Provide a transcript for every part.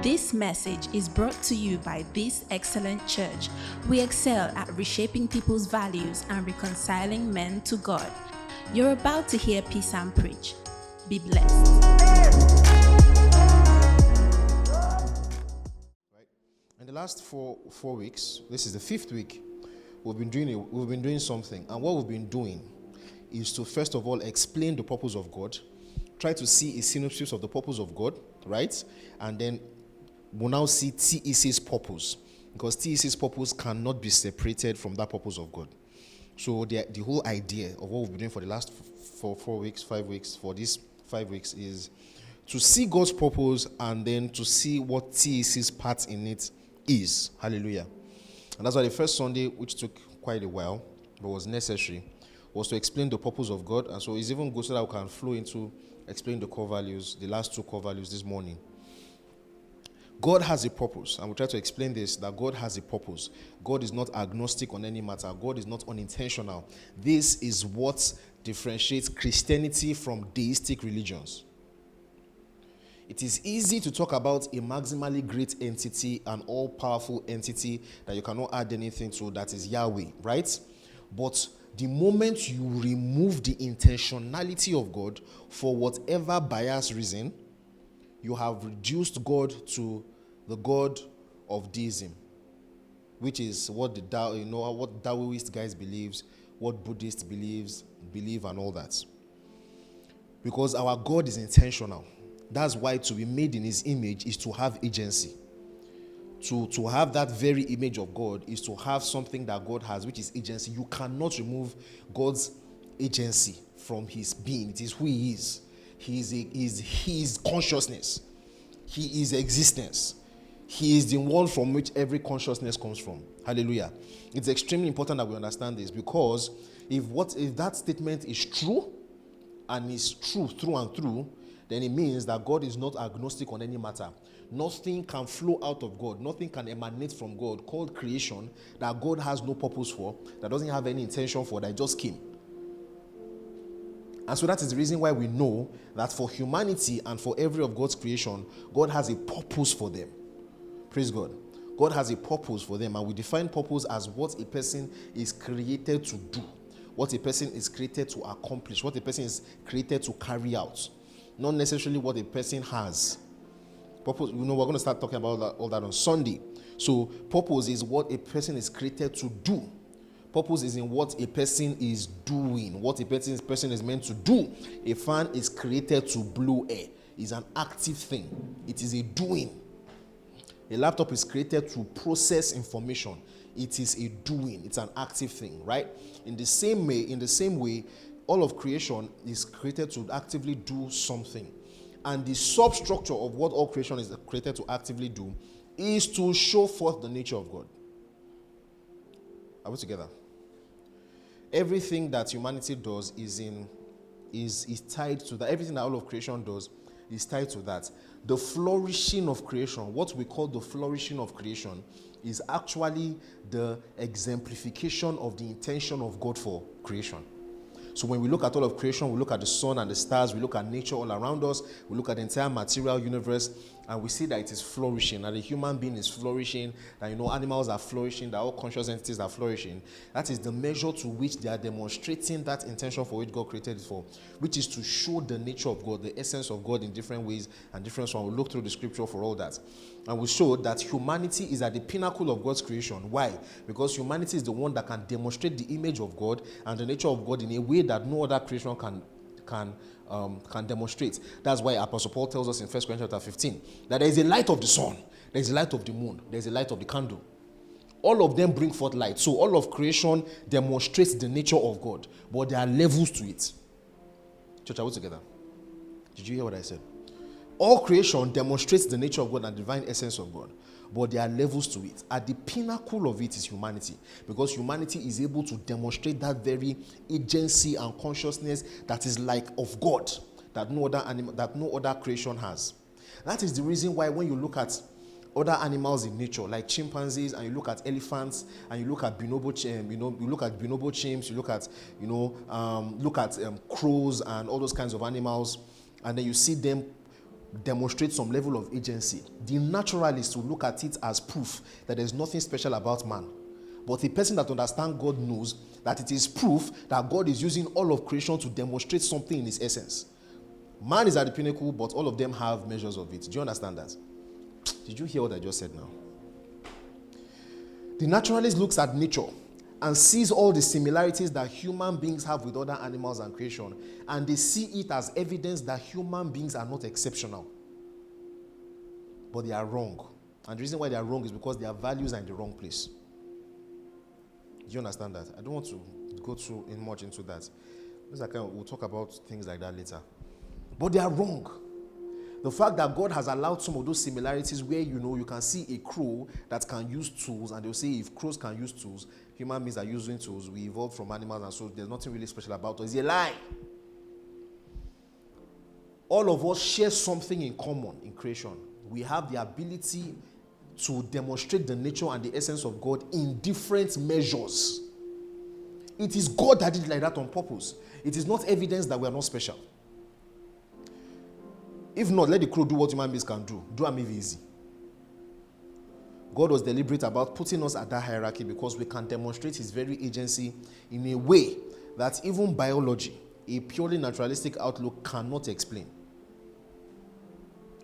This message is brought to you by this excellent church. We excel at reshaping people's values and reconciling men to God. You're about to hear Peace and Preach. Be blessed. Right. In the last four weeks, this is the fifth week, we've been doing something, and what we've been doing is to first of all explain the purpose of God, try to see a synopsis of the purpose of God, right? And then we'll now see TEC's purpose, because TEC's purpose cannot be separated from that purpose of God. So the whole idea of what we've been doing for the last 5 weeks is to see God's purpose and then to see what TEC's part in it is. Hallelujah. And that's why the first Sunday, which took quite a while but was necessary, was to explain the purpose of God. And so it's even good so that we can flow into explain the core values, the last two core values this morning. God has a purpose, and we'll try to explain this, that God has a purpose. God is not agnostic on any matter. God is not unintentional. This is what differentiates Christianity from deistic religions. It is easy to talk about a maximally great entity, an all-powerful entity that you cannot add anything to, that is Yahweh, right? But the moment you remove the intentionality of God for whatever biased reason, you have reduced God to the God of deism, which is what what Taoist guys believes, what Buddhists believe, and all that. Because our God is intentional. That's why to be made in His image is to have agency. To have that very image of God is to have something that God has, which is agency. You cannot remove God's agency from His being. It is who He is. He is consciousness. He is existence. He is the one from which every consciousness comes from. Hallelujah. It's extremely important that we understand this, because if that statement is true, and is true through and through, then it means that God is not agnostic on any matter. Nothing can flow out of God. Nothing can emanate from God, called creation, that God has no purpose for, that doesn't have any intention for, that just came. And so that is the reason why we know that for humanity and for every of God's creation, God has a purpose for them. Praise God. God has a purpose for them, and we define purpose as what a person is created to do, what a person is created to accomplish, what a person is created to carry out, not necessarily what a person has. Purpose, we're going to start talking about all that on Sunday. So purpose is what a person is created to do. Purpose is in what a person is doing, what a person is meant to do. A fan is created to blow air. It's an active thing. It is a doing. A laptop is created to process information. It is a doing. It's an active thing, right? In the same way, all of creation is created to actively do something. And the substructure of what all creation is created to actively do is to show forth the nature of God. Are we together? Everything that humanity does is tied to that. Everything that all of creation does is tied to that. The flourishing of creation, what we call the flourishing of creation, is actually the exemplification of the intention of God for creation. So when we look at all of creation, we look at the sun and the stars, we look at nature all around us, we look at the entire material universe, and we see that it is flourishing, that the human being is flourishing, that animals are flourishing, that all conscious entities are flourishing. That is the measure to which they are demonstrating that intention for which God created it for, which is to show the nature of God, the essence of God in different ways and different ones. We'll look through the scripture for all that. And we show that humanity is at the pinnacle of God's creation. Why? Because humanity is the one that can demonstrate the image of God and the nature of God in a way that no other creation can demonstrate. That's why Apostle Paul tells us in 1 Corinthians chapter 15 that there is a light of the sun, there is a light of the moon, there is a light of the candle. All of them bring forth light. So all of creation demonstrates the nature of God, but there are levels to it. Church, are we together? Did you hear what I said? All creation demonstrates the nature of God and the divine essence of God, but there are levels to it. At the pinnacle of it is humanity, because humanity is able to demonstrate that very agency and consciousness that is like of God, that no other creation has. That is the reason why when you look at other animals in nature, like chimpanzees, and you look at elephants, and you look at bonobo chimps, you look at crows and all those kinds of animals, and then you see them demonstrate some level of agency. The naturalist will look at it as proof that there's nothing special about man. But the person that understands God knows that it is proof that God is using all of creation to demonstrate something in his essence. Man is at the pinnacle, but all of them have measures of it. Do you understand that? Did you hear what I just said now? The naturalist looks at nature and sees all the similarities that human beings have with other animals and creation, and they see it as evidence that human beings are not exceptional. But they are wrong. And the reason why they are wrong is because their values are in the wrong place. Do you understand that? I don't want to go too much into that. We'll talk about things like that later. But they are wrong. The fact that God has allowed some of those similarities where, you can see a crow that can use tools, and they'll say if crows can use tools, human beings are using tools, we evolved from animals, and so there's nothing really special about us. It's a lie. All of us share something in common in creation. We have the ability to demonstrate the nature and the essence of God in different measures. It is God that did it like that on purpose. It is not evidence that we are not special. If not, let the crow do what human beings can do. Do am easy. God was deliberate about putting us at that hierarchy because we can demonstrate his very agency in a way that even biology, a purely naturalistic outlook, cannot explain.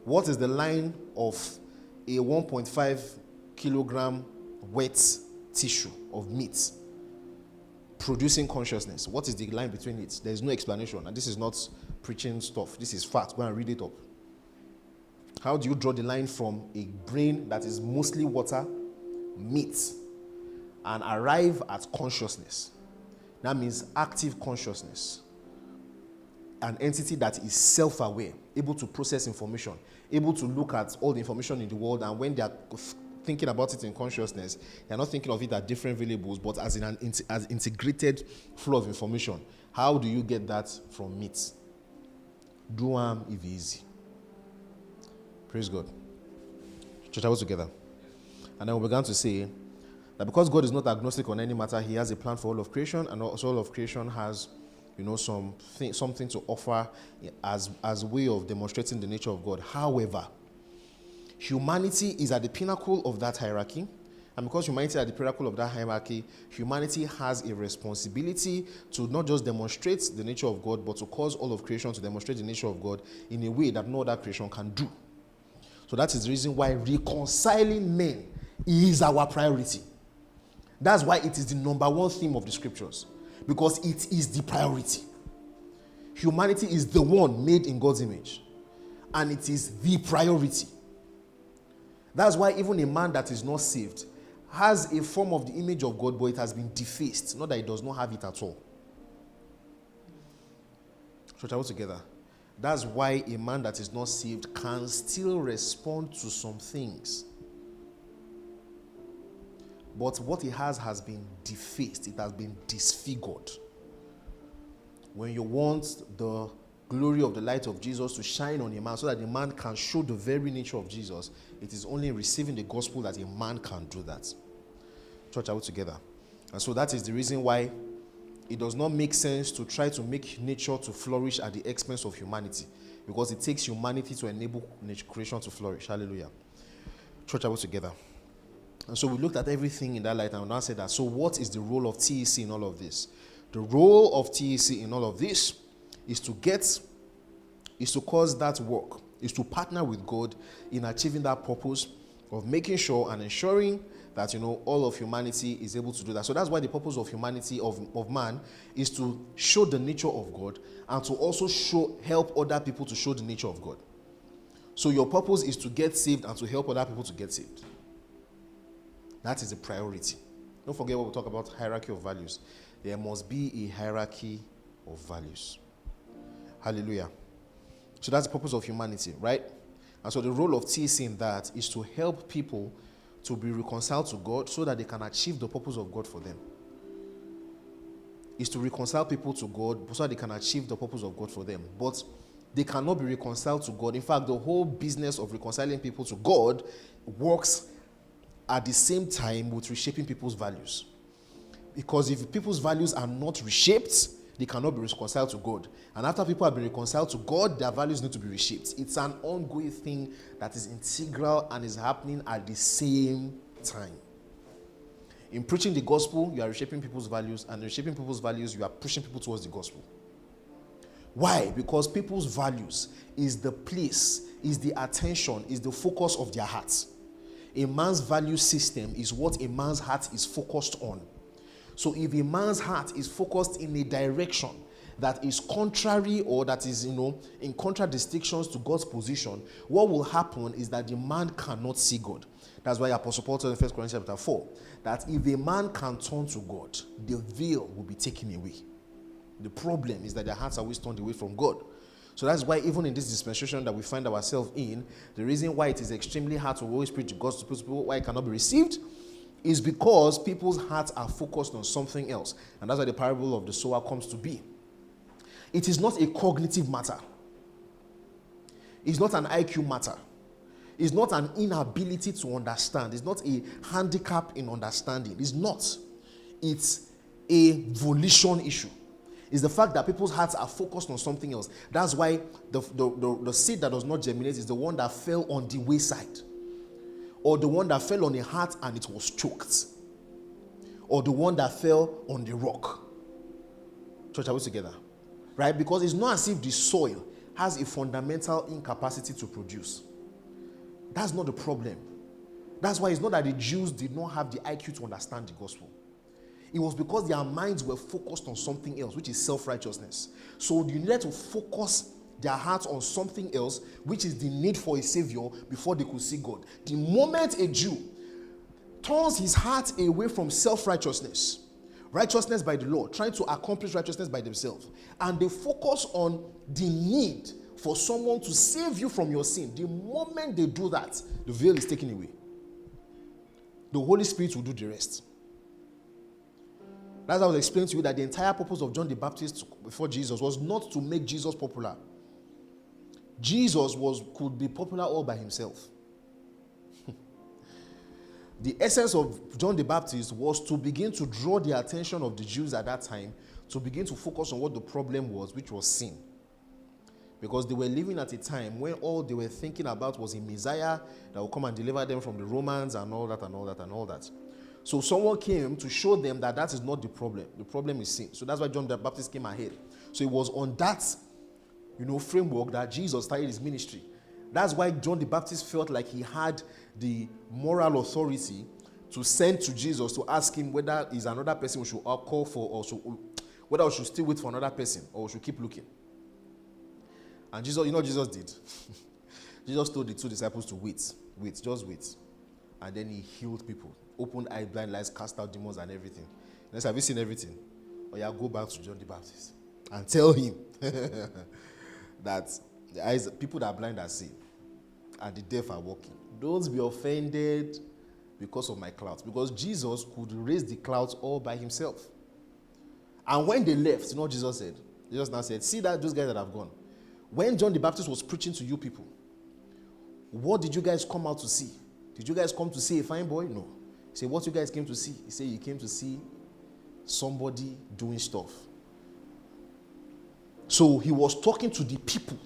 What is the line of a 1.5 kilogram wet tissue of meat producing consciousness? What is the line between it? There is no explanation. And this is not preaching stuff. This is fact. Go and read it up. How do you draw the line from a brain that is mostly water, meat, and arrive at consciousness? That means active consciousness. An entity that is self-aware, able to process information, able to look at all the information in the world, and when they are thinking about it in consciousness, they are not thinking of it at different variables, but as in as integrated flow of information. How do you get that from meat? Do if easy. Praise God. Church, I was together. And then we began to say that because God is not agnostic on any matter, he has a plan for all of creation, and also all of creation has, something to offer as way of demonstrating the nature of God. However, humanity is at the pinnacle of that hierarchy. And because humanity is at the pinnacle of that hierarchy, humanity has a responsibility to not just demonstrate the nature of God, but to cause all of creation to demonstrate the nature of God in a way that no other creation can do. So that is the reason why reconciling men is our priority. That's why it is the number one theme of the scriptures. Because it is the priority. Humanity is the one made in God's image. And it is the priority. That's why even a man that is not saved has a form of the image of God, but it has been defaced. Not that he does not have it at all. Church, all together. That's why a man that is not saved can still respond to some things. But what he has been defaced. It has been disfigured. When you want the glory of the light of Jesus to shine on a man so that the man can show the very nature of Jesus, it is only in receiving the gospel that a man can do that. Church, are we together? And so that is the reason why it does not make sense to try to make nature to flourish at the expense of humanity, because it takes humanity to enable creation to flourish. Hallelujah. Church, are we together? And so we looked at everything in that light, and we now said that, so what is the role of TEC in all of this? The role of TEC in all of this is to cause that work, is to partner with God in achieving that purpose of making sure and ensuring that, all of humanity is able to do that. So that's why the purpose of humanity, of man, is to show the nature of God and to also help other people to show the nature of God. So your purpose is to get saved and to help other people to get saved. That is a priority. Don't forget what we talk about, hierarchy of values. There must be a hierarchy of values. Hallelujah. So that's the purpose of humanity, right? And so the role of TEC in that is to help people to be reconciled to God so that they can achieve the purpose of God for them. Is to reconcile people to God so that they can achieve the purpose of God for them. But they cannot be reconciled to God. In fact, the whole business of reconciling people to God works at the same time with reshaping people's values. Because if people's values are not reshaped, they cannot be reconciled to God. And after people have been reconciled to God, their values need to be reshaped. It's an ongoing thing that is integral and is happening at the same time. In preaching the gospel, you are reshaping people's values, and in reshaping people's values, you are pushing people towards the gospel. Why? Because people's values is the place, is the attention, is the focus of their hearts. A man's value system is what a man's heart is focused on. So if a man's heart is focused in a direction that is contrary or that is, in contradictions to God's position, what will happen is that the man cannot see God. That's why Apostle Paul tells in 1 Corinthians chapter 4 that if a man can turn to God, the veil will be taken away. The problem is that their hearts are always turned away from God. So that's why even in this dispensation that we find ourselves in, the reason why it is extremely hard to always preach the gospel to people, why it cannot be received, is because people's hearts are focused on something else. And that's why the parable of the sower comes to be. It is not a cognitive matter. It's not an IQ matter. It's not an inability to understand. It's not a handicap in understanding. It's not. It's a volition issue. It's the fact that people's hearts are focused on something else. That's why the seed that does not germinate is the one that fell on the wayside. Or the one that fell on a heart and it was choked. Or the one that fell on the rock. Church, are we together? Right? Because it's not as if the soil has a fundamental incapacity to produce. That's not the problem. That's why it's not that the Jews did not have the IQ to understand the gospel. It was because their minds were focused on something else, which is self-righteousness. So you needed to focus their hearts on something else, which is the need for a savior before they could see God. The moment a Jew turns his heart away from self-righteousness, righteousness by the law, trying to accomplish righteousness by themselves, and they focus on the need for someone to save you from your sin, the moment they do that, the veil is taken away. The Holy Spirit will do the rest. As I was explaining to you, that the entire purpose of John the Baptist before Jesus was not to make Jesus popular. Jesus could be popular all by himself. The essence of John the Baptist was to begin to draw the attention of the Jews at that time to begin to focus on what the problem was, which was sin. Because they were living at a time when all they were thinking about was a Messiah that would come and deliver them from the Romans and all that and all that and all that. So someone came to show them that that is not the problem. The problem is sin. So that's why John the Baptist came ahead. So it was on that, framework that Jesus started his ministry. That's why John the Baptist felt like he had the moral authority to send to Jesus to ask him whether he's another person we should call for, or whether we should still wait for another person or we should keep looking. And Jesus, Jesus did. Jesus told the two disciples to wait, just wait. And then he healed people. Opened eyes, blind eyes, cast out demons and everything. Next, have you seen everything? Or you go back to John the Baptist and tell him that the eyes, people that are blind are seeing, and the deaf are walking. Don't be offended because of my clouds. Because Jesus could raise the clouds all by himself. And when they left, you know what Jesus said? Jesus now said, see that those guys that have gone. When John the Baptist was preaching to you people, what did you guys come out to see? Did you guys come to see a fine boy? No. He said, what you guys came to see? He said, you came to see somebody doing stuff. So he was talking to the people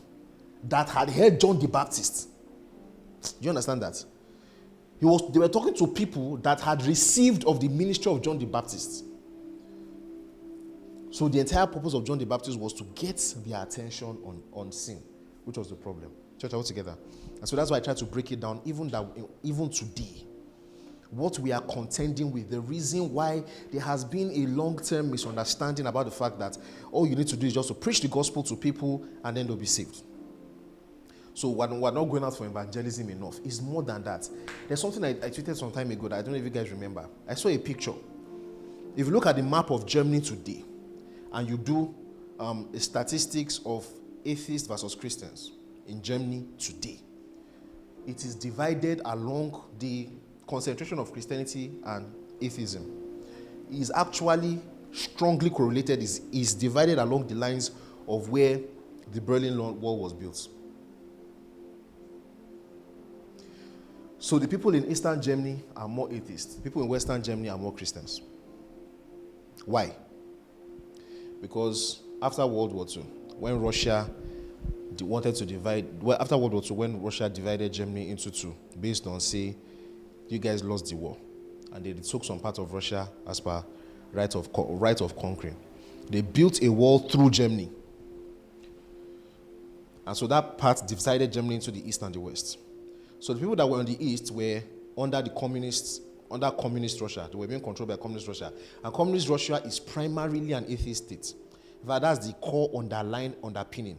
that had heard John the Baptist. Do you understand that? They were talking to people that had received of the ministry of John the Baptist. So the entire purpose of John the Baptist was to get their attention on sin, which was the problem. Church, are we together? And so that's why I try to break it down, even today. What we are contending with, the reason why there has been a long-term misunderstanding about the fact that all you need to do is just to preach the gospel to people and then they'll be saved. So we're not going out for evangelism enough. It's more than that. There's something I tweeted some time ago that I don't know if you guys remember. I saw a picture. If you look at the map of Germany today, and you do statistics of atheists versus Christians in Germany today, it is divided along the concentration of Christianity and atheism. It is actually strongly correlated, is divided along the lines of where the Berlin Wall was built. So the people in Eastern Germany are more atheists. People in Western Germany are more Christians. Why? Because after World War II, when Russia wanted to divide, well, after World War II, when Russia divided Germany into two, based on, say, you guys lost the war, and they took some part of Russia as per right of conquering. They built a wall through Germany. And so that part divided Germany into the east and the west. So the people that were on the east were under communist Russia. They were being controlled by communist Russia. And communist Russia is primarily an atheist state. In fact, that's the core underpinning.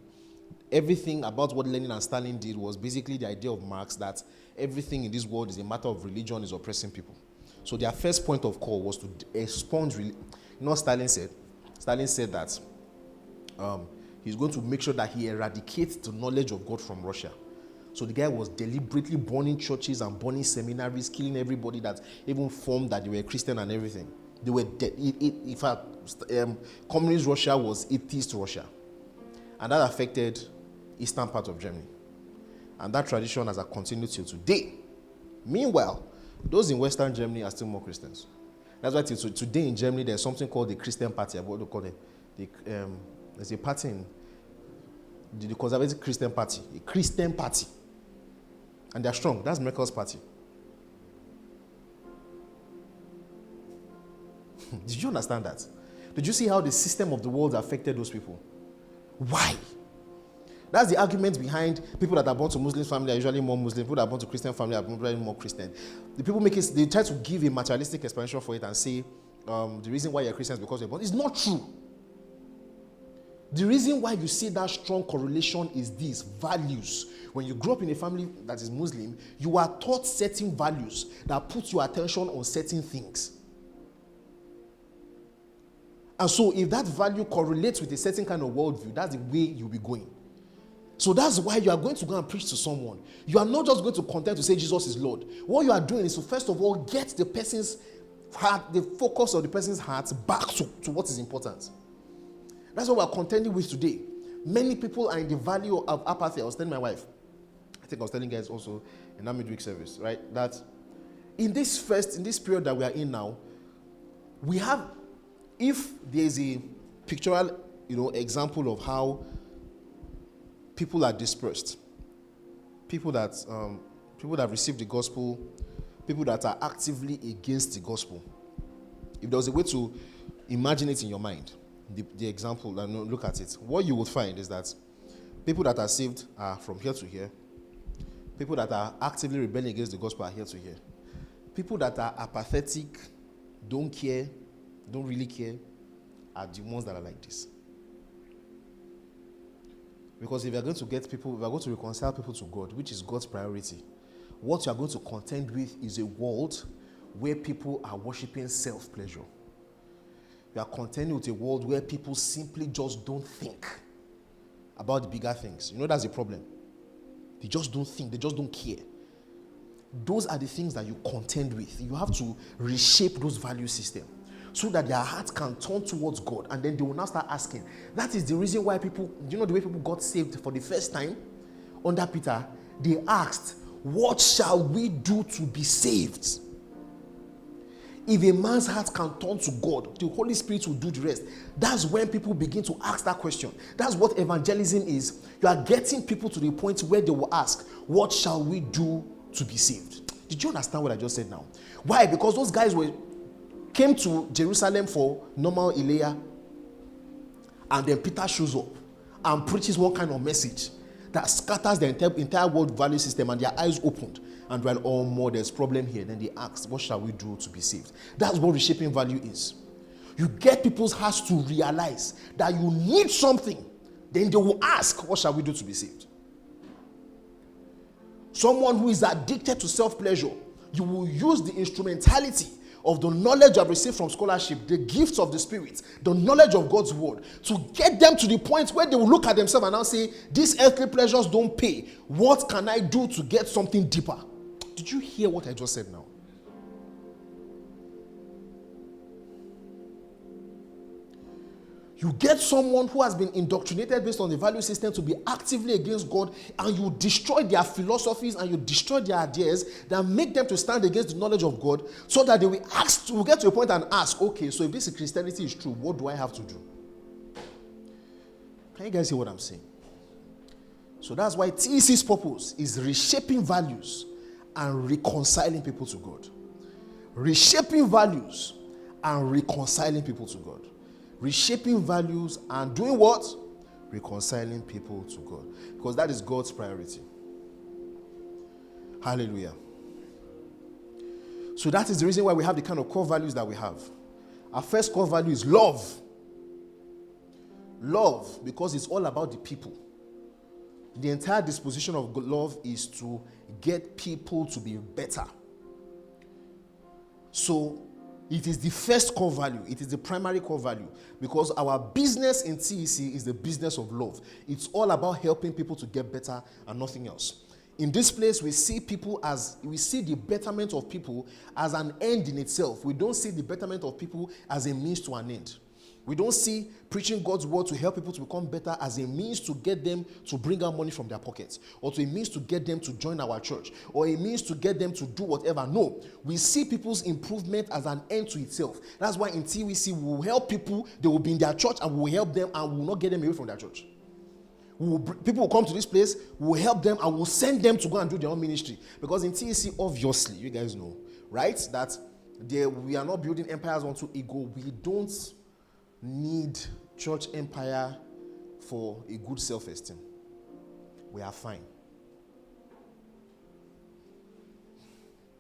Everything about what Lenin and Stalin did was basically the idea of Marx that everything in this world is a matter of religion, is oppressing people. So their first point of call was to expunge. You know what Stalin said? Stalin said that he's going to make sure that he eradicates the knowledge of God from Russia. So the guy was deliberately burning churches and burning seminaries, killing everybody that even formed that they were Christian and everything. They were dead. In fact, communist Russia was atheist Russia. And that affected eastern part of Germany. And that tradition has continued till today. Meanwhile, those in Western Germany are still more Christians. That's why today in Germany there's something called the Christian Party. What do you call it? There's a party in the Conservative Christian Party. A Christian party. And they're strong. That's Merkel's party. Did you understand that? Did you see how the system of the world affected those people? Why? That's the argument behind people that are born to Muslim family are usually more Muslim. People that are born to Christian family are usually more Christian. The people they try to give a materialistic explanation for it and say the reason why you're Christian is because you're born. It's not true. The reason why you see that strong correlation is this: values. When you grow up in a family that is Muslim, you are taught certain values that put your attention on certain things. And so if that value correlates with a certain kind of worldview, that's the way you'll be going. So that's why you are going to go and preach to someone. You are not just going to content to say Jesus is Lord. What you are doing is to first of all get the person's heart, the focus of the person's heart back to what is important. That's what we are contending with today. Many people are in the valley of apathy. I was telling my wife, I think I was telling guys also in that midweek service, right? That in this period that we are in now, we have, if there is a pictorial, example of how people are dispersed, people that have received the gospel, people that are actively against the gospel. If there was a way to imagine it in your mind, the example, and look at it, what you would find is that people that are saved are from here to here. People that are actively rebelling against the gospel are here to here. People that are apathetic, don't care, don't really care, are the ones that are like this. Because if you're going to get people, if you're going to reconcile people to God, which is God's priority, what you're going to contend with is a world where people are worshiping self-pleasure. You are contending with a world where people simply just don't think about the bigger things. That's the problem. They just don't think, they just don't care. Those are the things that you contend with. You have to reshape those value systems so that their hearts can turn towards God, and then they will now start asking. That is the reason why people, the way people got saved for the first time under Peter, they asked, what shall we do to be saved? If a man's heart can turn to God, the Holy Spirit will do the rest. That's when people begin to ask that question. That's what evangelism is. You are getting people to the point where they will ask, what shall we do to be saved? Did you understand what I just said now? Why? Because those guys came to Jerusalem for normal Ilea, and then Peter shows up and preaches one kind of message that scatters the entire world value system, and their eyes opened. And while all more, there's problem here. Then they asked, what shall we do to be saved? That's what reshaping value is. You get people's hearts to realize that you need something. Then they will ask, what shall we do to be saved? Someone who is addicted to self-pleasure, you will use the instrumentality of the knowledge I've received from scholarship, the gifts of the Spirit, the knowledge of God's word, to get them to the point where they will look at themselves and now say, these earthly pleasures don't pay. What can I do to get something deeper? Did you hear what I just said now? You get someone who has been indoctrinated based on the value system to be actively against God, and you destroy their philosophies and you destroy their ideas that make them to stand against the knowledge of God, so that they will get to a point and ask, okay, so if this Christianity is true, what do I have to do? Can you guys hear what I'm saying? So that's why TEC's purpose is reshaping values and reconciling people to God. Reshaping values and reconciling people to God. Reshaping values and doing what? Reconciling people to God. Because that is God's priority. Hallelujah. So that is the reason why we have the kind of core values that we have. Our first core value is love. Love, because it's all about the people. The entire disposition of love is to get people to be better. So it is the first core value. It is the primary core value, because our business in TEC is the business of love. It's all about helping people to get better and nothing else. In this place, we see the betterment of people as an end in itself. We don't see the betterment of people as a means to an end. We don't see preaching God's word to help people to become better as a means to get them to bring out money from their pockets, or to a means to get them to join our church, or a means to get them to do whatever. No, we see people's improvement as an end to itself. That's why in TEC we will help people. They will be in their church and we will help them, and we will not get them away from their church. People will come to this place, we will help them, and we'll send them to go and do their own ministry. Because in TEC, obviously, you guys know, right, that we are not building empires onto ego. We don't need church empire for a good self-esteem. We are fine.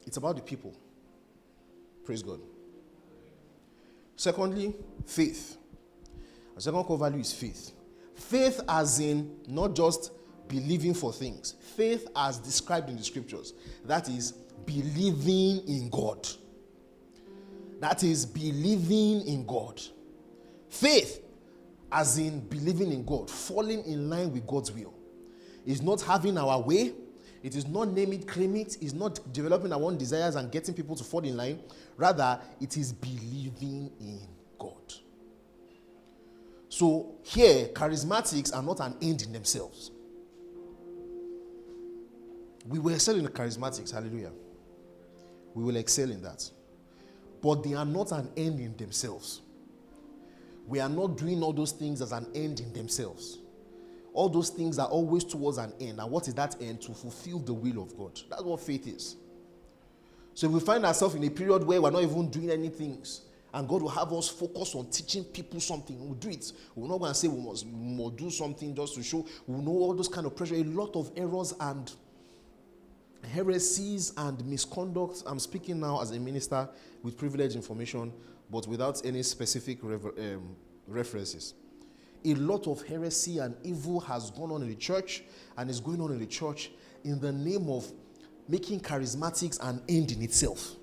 It's about the people. Praise God. Secondly, faith. Our second core value is faith. Faith as in not just believing for things. Faith as described in the scriptures. That is believing in God. That is believing in God. Faith as in believing in God, falling in line with God's will. It's not having our way. It is not name it, claim it. It's not developing our own desires and getting people to fall in line. Rather, it is believing in God. So here, charismatics are not an end in themselves. We will excel in the charismatics, hallelujah. We will excel in that. But they are not an end in themselves. We are not doing all those things as an end in themselves. All those things are always towards an end. And what is that end? To fulfill the will of God. That's what faith is. So if we find ourselves in a period where we're not even doing any things, and God will have us focus on teaching people something, we'll do it. We're not going to say we must do something just to show. We'll know all those kind of pressure. A lot of errors and heresies and misconduct. I'm speaking now as a minister with privileged information, but without any specific references. A lot of heresy and evil has gone on in the church and is going on in the church in the name of making charismatics an end in itself.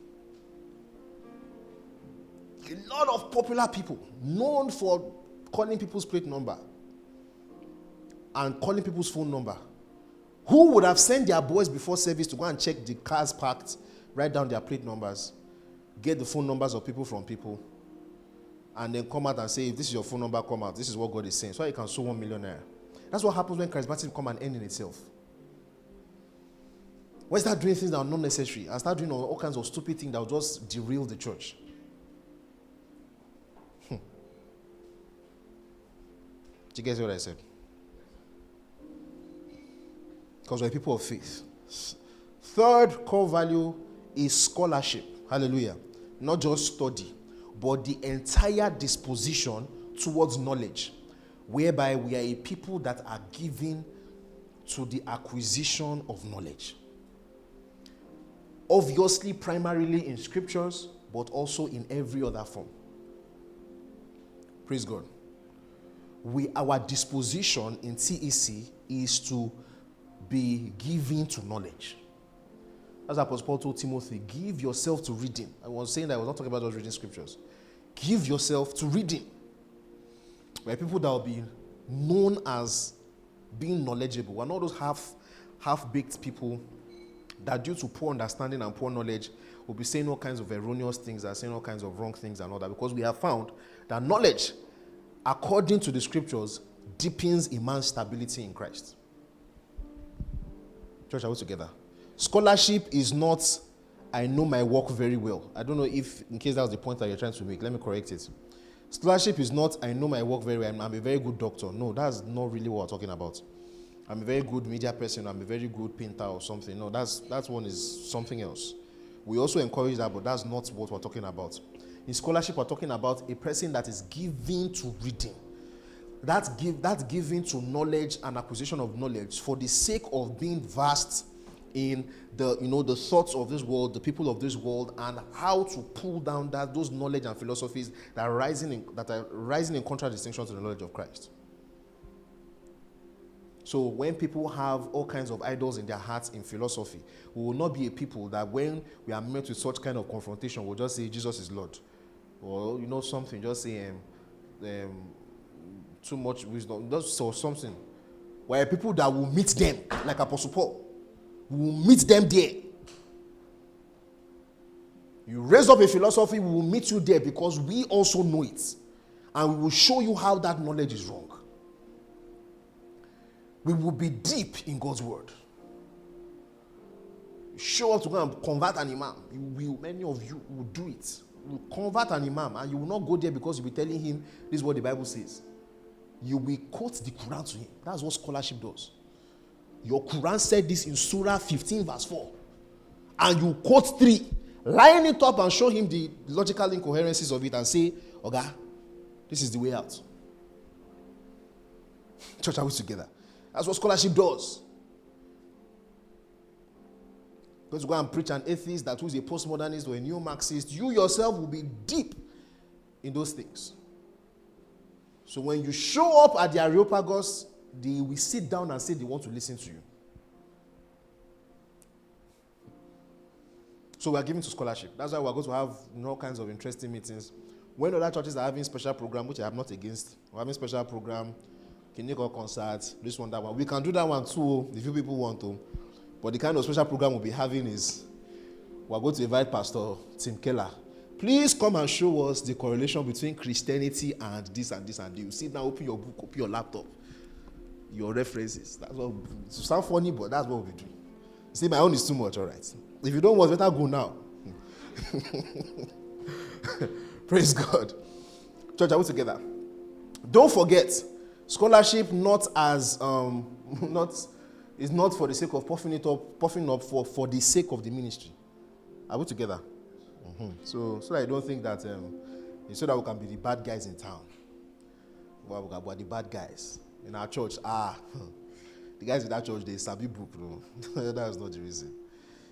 A lot of popular people known for calling people's plate number and calling people's phone number, who would have sent their boys before service to go and check the cars parked, write down their plate numbers, get the phone numbers of people from people, and then come out and say, if this is your phone number, come out. This is what God is saying. So you can sow 1 million naira. That's what happens when charismatism become an end in itself. When you start doing things that are not necessary and start doing all kinds of stupid things that will just derail the church. Do you guys hear what I said? Because we're people of faith. Third core value is scholarship. Hallelujah. Not just study, but the entire disposition towards knowledge, whereby we are a people that are given to the acquisition of knowledge. Obviously, primarily in scriptures, but also in every other form. Praise God. Our disposition in TEC is to be given to knowledge. As Apostle Paul told Timothy, give yourself to reading. I was saying that I was not talking about just reading scriptures. Give yourself to reading. We're people that will be known as being knowledgeable. We're not those half-baked people that due to poor understanding and poor knowledge will be saying all kinds of erroneous things and saying all kinds of wrong things and all that, because we have found that knowledge, according to the scriptures, deepens a man's stability in Christ. Church, are we together? Scholarship is not, I know my work very well. I don't know if, in case that was the point that you're trying to make, let me correct it. Scholarship is not, I know my work very well, I'm a very good doctor. No, that's not really what we're talking about. I'm a very good media person, I'm a very good painter or something. No, that one is something else. We also encourage that, but that's not what we're talking about. In scholarship, we're talking about a person that is given to reading. That's given to knowledge and acquisition of knowledge for the sake of being vast in the thoughts of this world, the people of this world, and how to pull down those knowledge and philosophies that are rising in contradistinction to the knowledge of Christ. So when people have all kinds of idols in their hearts in philosophy, we will not be a people that when we are met with such kind of confrontation, we'll just say Jesus is Lord. Or something, just say too much wisdom, just or something. We're people that will meet them, like Apostle Paul. We will meet them there. You raise up a philosophy, we will meet you there because we also know it. And we will show you how that knowledge is wrong. We will be deep in God's word. You show up to go and convert an imam. Many of you will do it. You will convert an imam and you will not go there because you'll be telling him this is what the Bible says. You will quote the Quran to him. That's what scholarship does. Your Quran said this in Surah 15 verse 4. And you quote 3. Line it up and show him the logical incoherencies of it and say, Oga, this is the way out. Church, are we together? That's what scholarship does. Go to go and preach an atheist that who is a postmodernist or a neo Marxist, you yourself will be deep in those things. So when you show up at the Areopagus, they will sit down and say they want to listen to you. So we are giving to scholarship. That's why we're going to have all kinds of interesting meetings. When other churches are having special program, which I am not against, we're having special program, clinical concerts, this one, that one. We can do that one too if you people want to. But the kind of special program we'll be having is we're going to invite Pastor Tim Keller. Please come and show us the correlation between Christianity and this and this and this. You sit down, open your book, open your laptop, your references. That's what it sounds funny, but that's what we'll be doing. See, my own is too much, all right. If you don't want, better go now. Praise God. Church, are we together? Don't forget, scholarship is not for the sake of puffing up for the sake of the ministry. Are we together? Mm-hmm. So that I don't think that so that we can be the bad guys in town. Well, we're the bad guys in our church. The guys in that church, they sabi book. No, that's not the reason.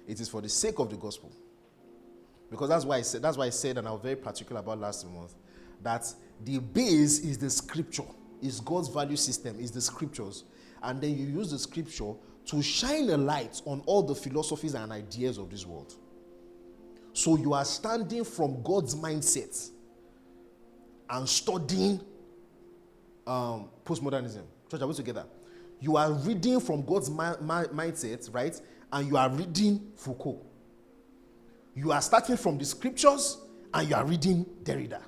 It is for the sake of the gospel. Because that's why I said, and I was very particular about last month, that the base is the scripture, is God's value system, is the scriptures. And then you use the scripture to shine a light on all the philosophies and ideas of this world. So you are standing from God's mindset and studying postmodernism. Church, are we together? You are reading from God's mindset, right? And you are reading Foucault. You are starting from the scriptures and you are reading Derrida.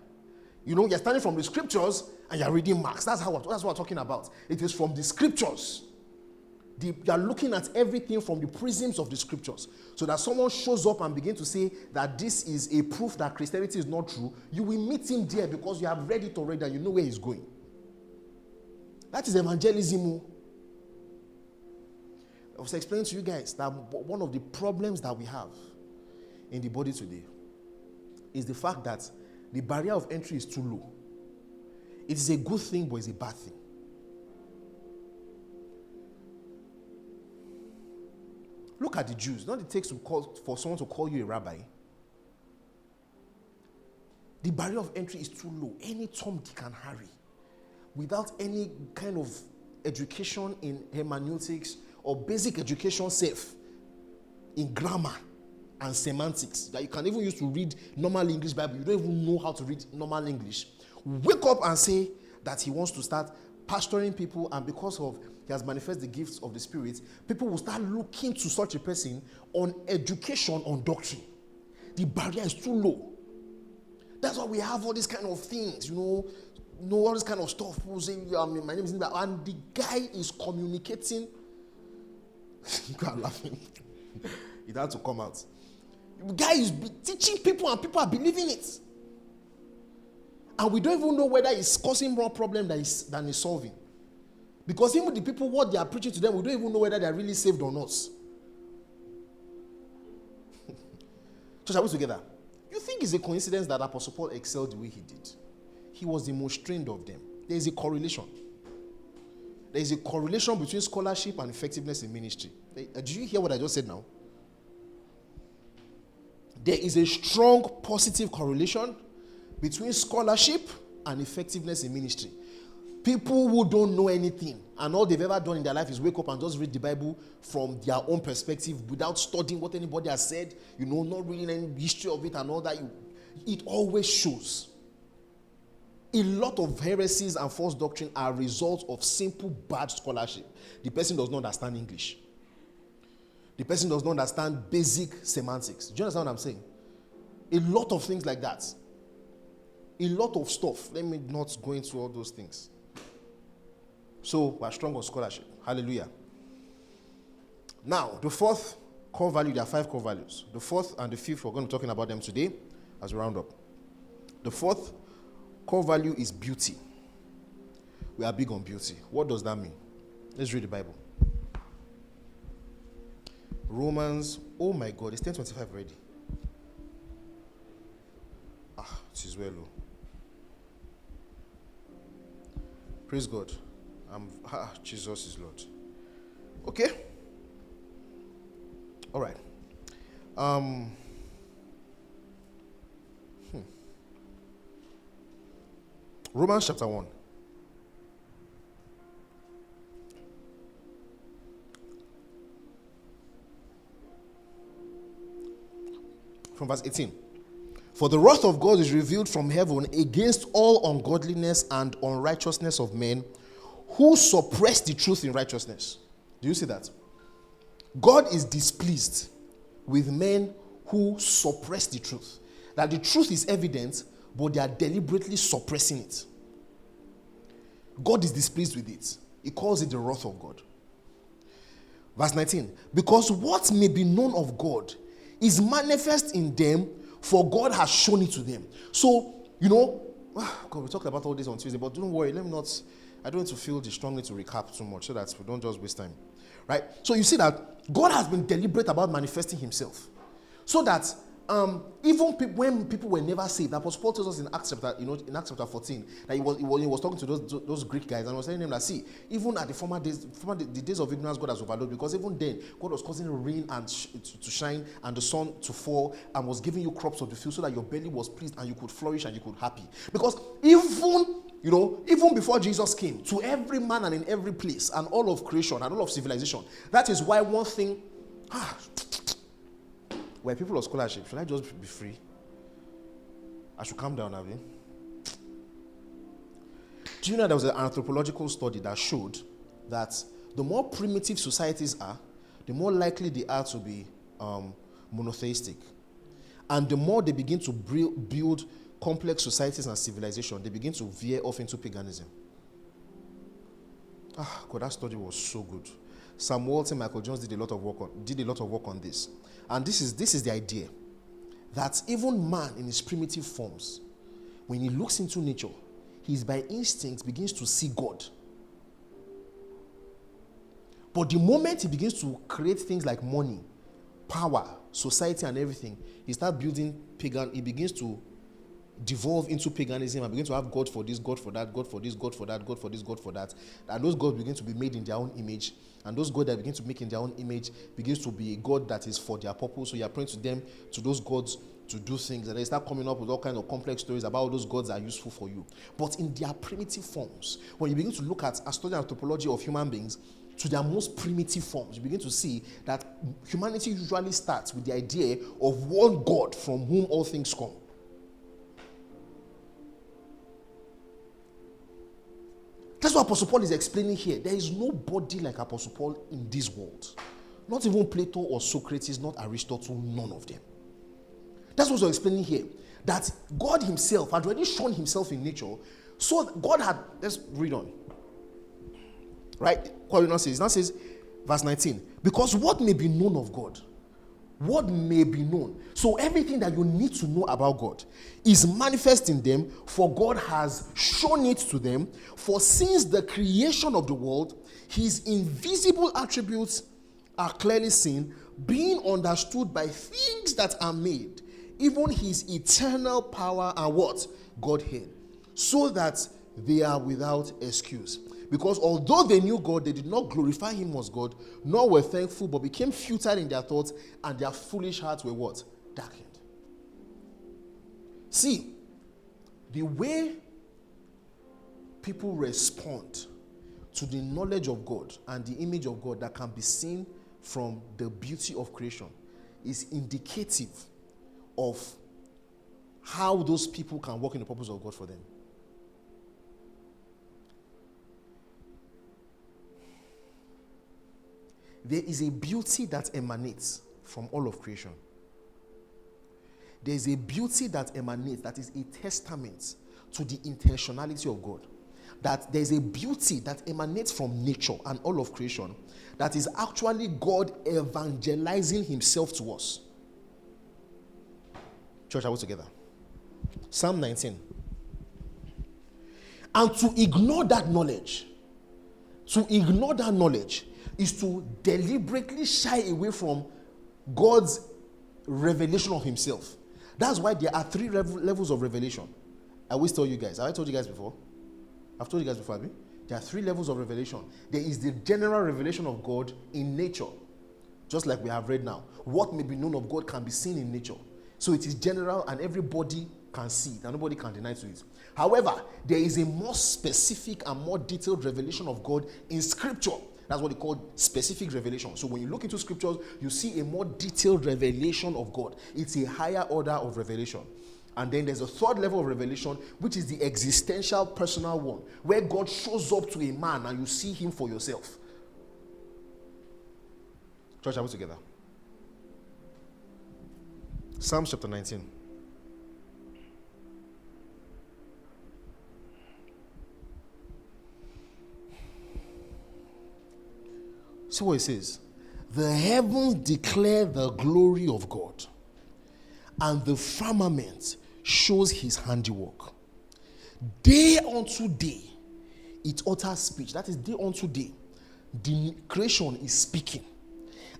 You're starting from the scriptures and you are reading Marx. That's what we're talking about. It is from the scriptures. You are looking at everything from the prisms of the scriptures. So that someone shows up and begins to say that this is a proof that Christianity is not true, you will meet him there because you have read it already and you know where he's going. That is evangelism. I was explaining to you guys that one of the problems that we have in the body today is the fact that the barrier of entry is too low. It is a good thing, but it's a bad thing. Look at the Jews. Not it takes for someone to call you a rabbi. The barrier of entry is too low. Any Tom, Dick, and Harry, without any kind of education in hermeneutics or basic education safe in grammar and semantics that you can even use to read normal English Bible. You don't even know how to read normal English. Wake up and say that he wants to start pastoring people, and because of he has manifested the gifts of the Spirit, people will start looking to such a person on education, on doctrine. The barrier is too low. That's why we have all these kind of things, all this kind of stuff. People say, my name is Linda, and the guy is communicating. You are laughing. It had to come out. The guy is teaching people and people are believing it. And we don't even know whether it's causing more problem than it's solving. Because even the people, what they are preaching to them, we don't even know whether they are really saved or not. Church, are we together? You think it's a coincidence that Apostle Paul excelled the way he did? He was the most trained of them. There is a correlation. There is a correlation between scholarship and effectiveness in ministry. Did you hear what I just said now? There is a strong positive correlation between scholarship and effectiveness in ministry. People who don't know anything and all they've ever done in their life is wake up and just read the Bible from their own perspective without studying what anybody has said, not reading any history of it and all that. It always shows. A lot of heresies and false doctrine are results of simple bad scholarship. The person does not understand English. The person does not understand basic semantics. Do you understand what I'm saying? A lot of things like that. A lot of stuff. Let me not go into all those things. So, we're strong on scholarship. Hallelujah. Now, the fourth core value, there are 5 core values. The fourth and the fifth, we're going to be talking about them today as we round up. The fourth core value is beauty. We are big on beauty. What does that mean? Let's read the Bible. Romans, oh my God, it's 10:25 already. It is well. Praise God. Jesus is Lord. Okay? All right. Romans chapter 1. From verse 18. For the wrath of God is revealed from heaven against all ungodliness and unrighteousness of men who suppress the truth in righteousness. Do you see that? God is displeased with men who suppress the truth. That the truth is evident, but they are deliberately suppressing it. God is displeased with it. He calls it the wrath of God. Verse 19. Because what may be known of God is manifest in them, for God has shown it to them. So, God, we talked about all this on Tuesday, but don't worry, I don't want to feel the strong need to recap too much so that we don't just waste time. Right? So you see that God has been deliberate about manifesting himself. So that even when people were never saved, Apostle Paul tells us in Acts chapter 14, that he was talking to those Greek guys and was telling them that, see, even at the days of ignorance, God has overlooked, because even then, God was causing rain and to shine and the sun to fall and was giving you crops of the field so that your belly was pleased and you could flourish and you could happy. Because even before Jesus came, to every man and in every place and all of creation and all of civilization, that is why one thing, we're people of scholarship. Should I just be free? I should calm down, Abby. Do you know there was an anthropological study that showed that the more primitive societies are, the more likely they are to be monotheistic. And the more they begin to build complex societies and civilization, they begin to veer off into paganism. God, that study was so good. Sam Walton, Michael Jones did a lot of work on this. And this is the idea that even man in his primitive forms, when he looks into nature, he by instinct begins to see God. But the moment he begins to create things like money, power, society, and everything, he starts building he begins to devolve into paganism and begin to have God for this, God for that, God for this, God for that, God for this, God for that. And those gods begin to be made in their own image. And those gods that begin to make in their own image begins to be a God that is for their purpose. So you are praying to them, to those gods, to do things. And they start coming up with all kinds of complex stories about how those gods are useful for you. But in their primitive forms, when you begin to look at a study anthropology of human beings, to their most primitive forms, you begin to see that humanity usually starts with the idea of one God from whom all things come. That's what Apostle Paul is explaining here. There is nobody like Apostle Paul in this world. Not even Plato or Socrates, not Aristotle, none of them. That's what he's explaining here. That God himself had already shown himself in nature. So God had, let's read on. Right? What it now says, verse 19. Because what may be known of God? What may be known. So everything that you need to know about God is manifest in them, for God has shown it to them. For since the creation of the world, his invisible attributes are clearly seen, being understood by things that are made, even his eternal power and what? Godhead, so that they are without excuse. Because although they knew God, they did not glorify him as God, nor were thankful, but became futile in their thoughts, and their foolish hearts were what? Darkened. See, the way people respond to the knowledge of God and the image of God that can be seen from the beauty of creation is indicative of how those people can walk in the purpose of God for them. There is a beauty that emanates from all of creation. There is a beauty that emanates that is a testament to the intentionality of God. That there is a beauty that emanates from nature and all of creation that is actually God evangelizing himself to us. Church, are we together? Psalm 19. And to ignore that knowledge is to deliberately shy away from God's revelation of himself. That's why there are 3 levels of revelation. I always tell you guys. Have I told you guys before? I've told you guys before, there are 3 levels of revelation. There is the general revelation of God in nature, just like we have read now. What may be known of God can be seen in nature. So it is general and everybody can see it and nobody can deny to it. However, there is a more specific and more detailed revelation of God in scripture. That's what they call specific revelation. So when you look into scriptures, you see a more detailed revelation of God. It's a higher order of revelation. And then there's a 3rd level of revelation, which is the existential, personal one, where God shows up to a man and you see him for yourself. Church, are we together? Psalm chapter 19. See what it says. The heavens declare the glory of God, and the firmament shows his handiwork. Day unto day, it utters speech. That is, day unto day, the creation is speaking.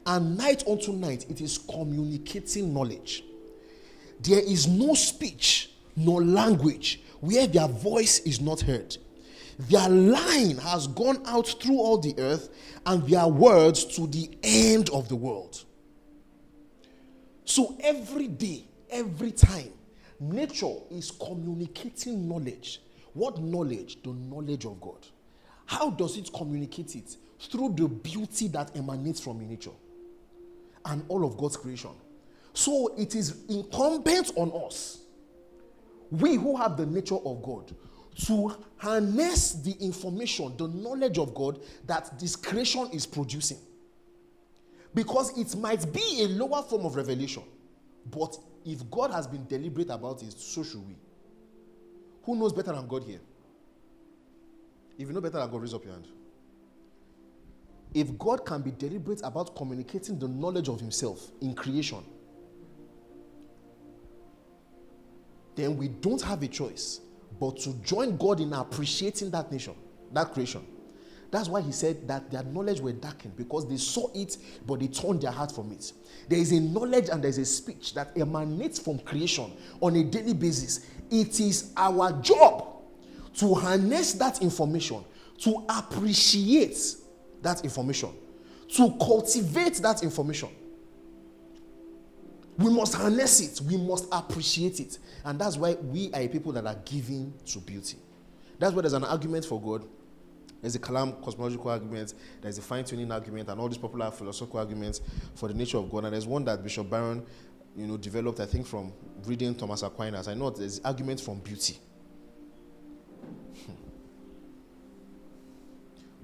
And night unto night, it is communicating knowledge. There is no speech, nor language, where their voice is not heard. Their line has gone out through all the earth, and their words to the end of the world. So every day, every time, nature is communicating knowledge. What knowledge? The knowledge of God. How does it communicate it? Through the beauty that emanates from nature and all of God's creation. So it is incumbent on us, we who have the nature of God, to harness the information, the knowledge of God that this creation is producing. Because it might be a lower form of revelation, but if God has been deliberate about it, so should we. Who knows better than God here? If you know better than God, raise up your hand. If God can be deliberate about communicating the knowledge of himself in creation, then we don't have a choice but to join God in appreciating that nation, that creation. That's why he said that their knowledge were darkened, because they saw it, but they turned their heart from it. There is a knowledge and there is a speech that emanates from creation on a daily basis. It is our job to harness that information, to appreciate that information, to cultivate that information. We must harness it. We must appreciate it. And that's why we are a people that are given to beauty. That's why there's an argument for God. There's a Kalam cosmological argument. There's a fine-tuning argument, and all these popular philosophical arguments for the nature of God. And there's one that Bishop Barron, developed, I think, from reading Thomas Aquinas. I know there's arguments from beauty.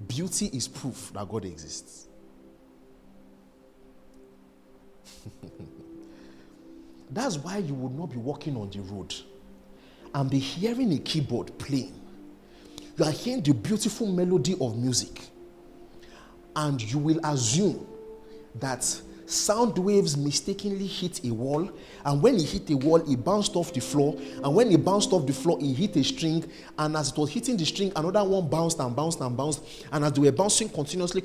Beauty is proof that God exists. That's why you would not be walking on the road and be hearing a keyboard playing. You are hearing the beautiful melody of music, and you will assume that sound waves mistakenly hit a wall, and when it hit a wall, it bounced off the floor, and when it bounced off the floor, it hit a string, and as it was hitting the string, another one bounced and bounced and bounced, and as they were bouncing continuously,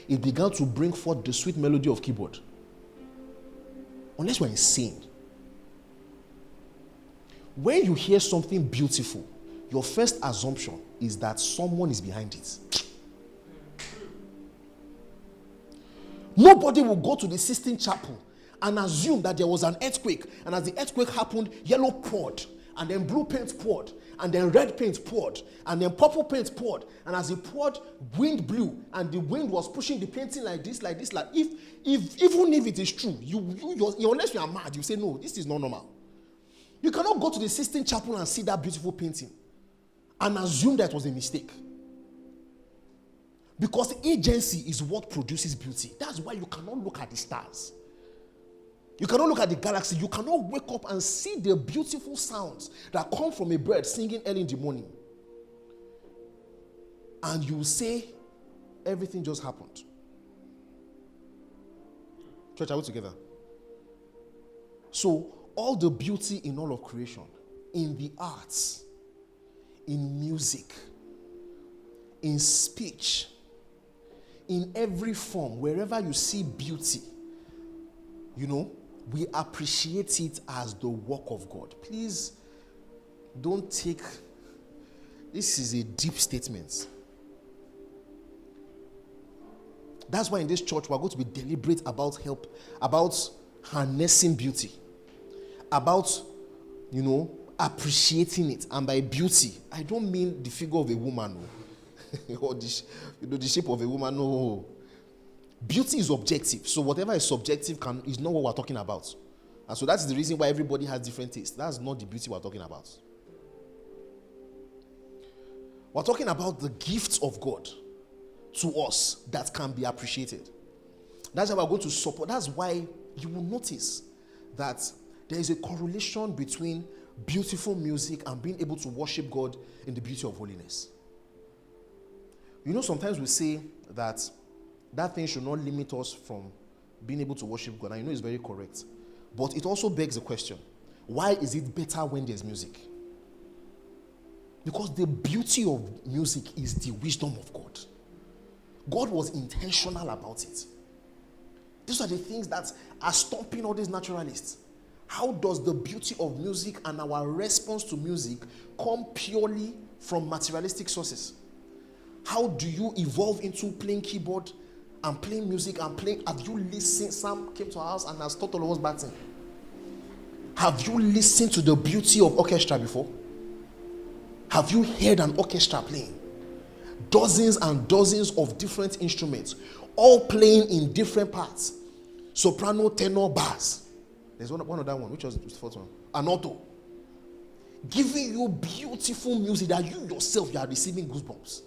it began to bring forth the sweet melody of keyboard. Unless we're insane. When you hear something beautiful, your first assumption is that someone is behind it. Nobody will go to the Sistine Chapel and assume that there was an earthquake, and as the earthquake happened, yellow poured, and then blue paint poured, and then red paint poured, and then purple paint poured, and as it poured, wind blew, and the wind was pushing the painting like this. If even if it is true, unless you are mad, you say, no, this is not normal. You cannot go to the Sistine Chapel and see that beautiful painting and assume that it was a mistake. Because agency is what produces beauty. That's why you cannot look at the stars. You cannot look at the galaxy. You cannot wake up and see the beautiful sounds that come from a bird singing early in the morning. And you say, everything just happened. Church, are we together? So, all the beauty in all of creation, in the arts, in music, in speech, in every form, wherever you see beauty, we appreciate it as the work of God. Please don't take, this is a deep statement. That's why in this church we're going to be deliberate about harnessing beauty, about, appreciating it. And by beauty, I don't mean the figure of a woman, or the shape of a woman. No, beauty is objective. So whatever is subjective is not what we're talking about. And so that's the reason why everybody has different tastes. That's not the beauty we're talking about. We're talking about the gifts of God to us that can be appreciated. That's why we're going to support. That's why you will notice that there is a correlation between beautiful music and being able to worship God in the beauty of holiness. Sometimes we say that thing should not limit us from being able to worship God. And it's very correct. But it also begs the question, why is it better when there's music? Because the beauty of music is the wisdom of God. God was intentional about it. These are the things that are stopping all these naturalists. How does the beauty of music and our response to music come purely from materialistic sources? How do you evolve into playing keyboard and playing music and playing? Have you listened? Sam came to our house and has taught all of us batting. Have you listened to the beauty of orchestra before? Have you heard an orchestra playing? Dozens and dozens of different instruments, all playing in different parts. Soprano, tenor, bass. There's one other one. Which was the fourth one? An alto. Giving you beautiful music that you yourself, you are receiving goosebumps.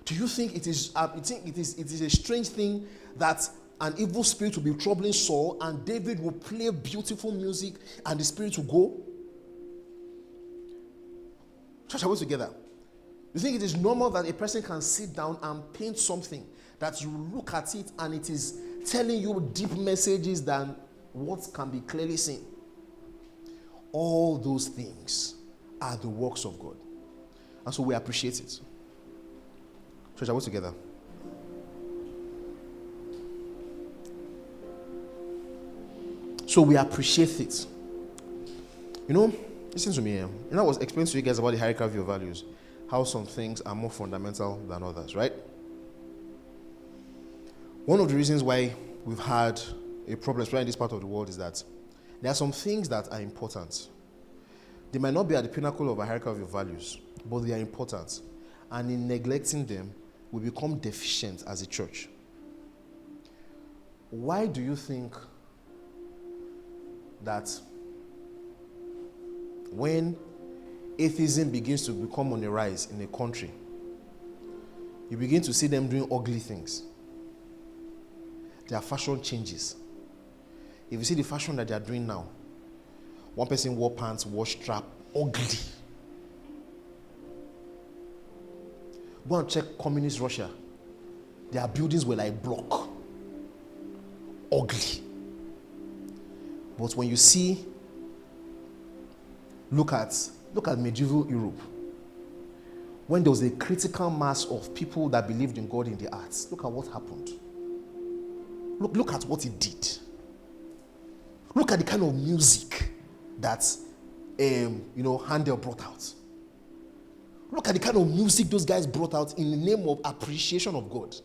Do you think it is a strange thing that an evil spirit will be troubling Saul and David will play beautiful music and the spirit will go? Church, are we together? You think it is normal that a person can sit down and paint something that you look at it and it is telling you deep messages than what can be clearly seen? All those things are the works of God. And so we appreciate it. Church, are we together? So we appreciate it. Listen to me here. I was explaining to you guys about the hierarchy of your values. How some things are more fundamental than others, right? One of the reasons why we've had a problem, especially in this part of the world, is that there are some things that are important. They might not be at the pinnacle of a hierarchy of your values, but they are important. And in neglecting them, we become deficient as a church. Why do you think that when atheism begins to become on a rise in a country, you begin to see them doing ugly things? Their fashion changes. If you see the fashion that they are doing now, one person wore pants, wore strap, ugly. Go and check communist Russia. Their buildings were like block. Ugly. But when you see, look at medieval Europe. When there was a critical mass of people that believed in God in the arts, look at what happened. Look at what it did. Look at the kind of music that Handel brought out. Look at the kind of music those guys brought out in the name of appreciation of God.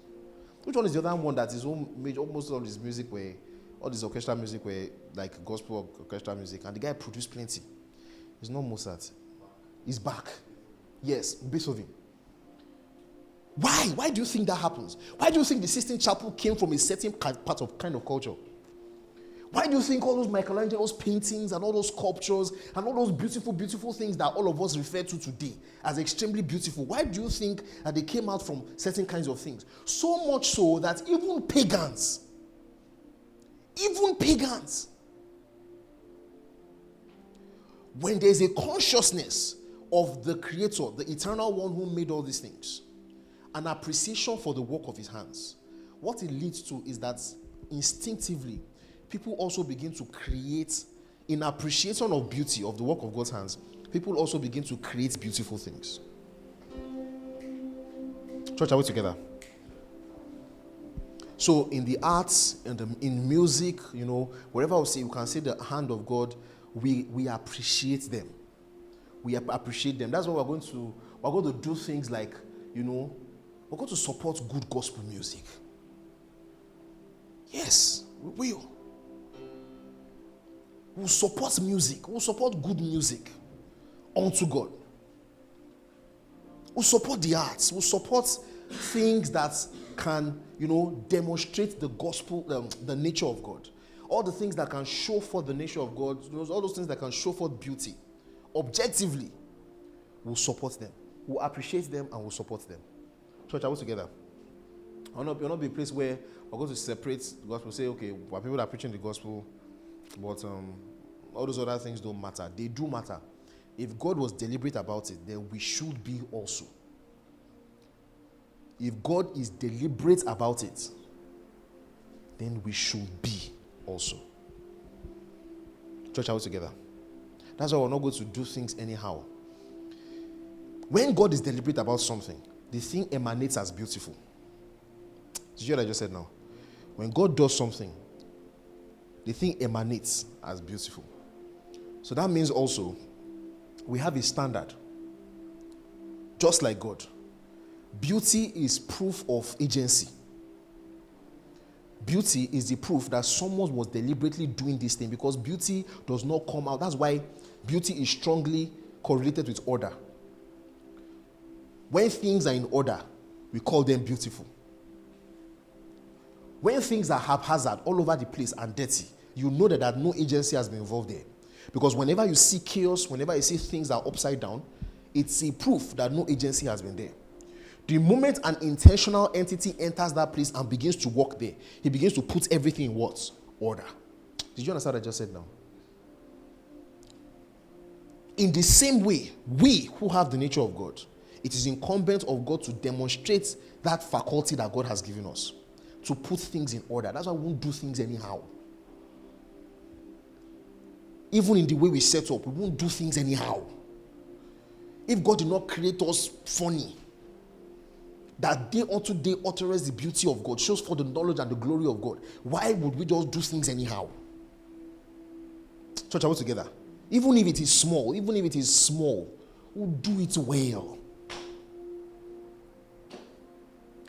Which one is the other one that is almost all his music were, all this orchestral music were like gospel orchestral music, and the guy produced plenty. It's not Mozart. It's Bach. Yes, Beethoven. Why? Why do you think that happens? Why do you think the Sistine Chapel came from a certain part of kind of culture? Why do you think all those Michelangelo's paintings and all those sculptures and all those beautiful, beautiful things that all of us refer to today as extremely beautiful, why do you think that they came out from certain kinds of things? So much so that even pagans, when there's a consciousness of the Creator, the eternal one who made all these things, an appreciation for the work of his hands, what it leads to is that instinctively, people also begin to create, in appreciation of beauty, of the work of God's hands, people also begin to create beautiful things. Church, are we together? So in the arts, in music, wherever we see, you can see the hand of God, we appreciate them. We appreciate them. That's why we're going to do things like, we're going to support good gospel music. Yes, we will. We'll support music. We'll support good music unto God. We'll support the arts. We'll support things that can, demonstrate the gospel, the nature of God. All the things that can show forth the nature of God, all those things that can show forth beauty. Objectively, we'll support them. We'll appreciate them and we'll support them. Church, are we together? We'll not be a place where we're going to separate the gospel, say, okay, we're people that are preaching the gospel, but all those other things don't matter. They do matter. If God was deliberate about it, then we should be also. If God is deliberate about it, then we should be also. Church, are we together? That's why we're not going to do things anyhow. When God is deliberate about something, the thing emanates as beautiful. Did you hear what I just said now? When God does something, the thing emanates as beautiful. So that means also, we have a standard. Just like God. Beauty is proof of agency. Beauty is the proof that someone was deliberately doing this thing, because beauty does not come out. That's why beauty is strongly correlated with order. When things are in order, we call them beautiful. When things are haphazard, all over the place and dirty, you know that no agency has been involved there. Because whenever you see chaos, whenever you see things are upside down, it's a proof that no agency has been there. The moment an intentional entity enters that place and begins to work there, he begins to put everything in what? Order. Did you understand what I just said now? In the same way, we who have the nature of God, it is incumbent of God to demonstrate that faculty that God has given us, to put things in order. That's why we won't do things anyhow. Even in the way we set up, we won't do things anyhow. If God did not create us funny, that day unto day uttereth the beauty of God, shows for the knowledge and the glory of God, why would we just do things anyhow? Church, are we together? Even if it is small, we'll do it well.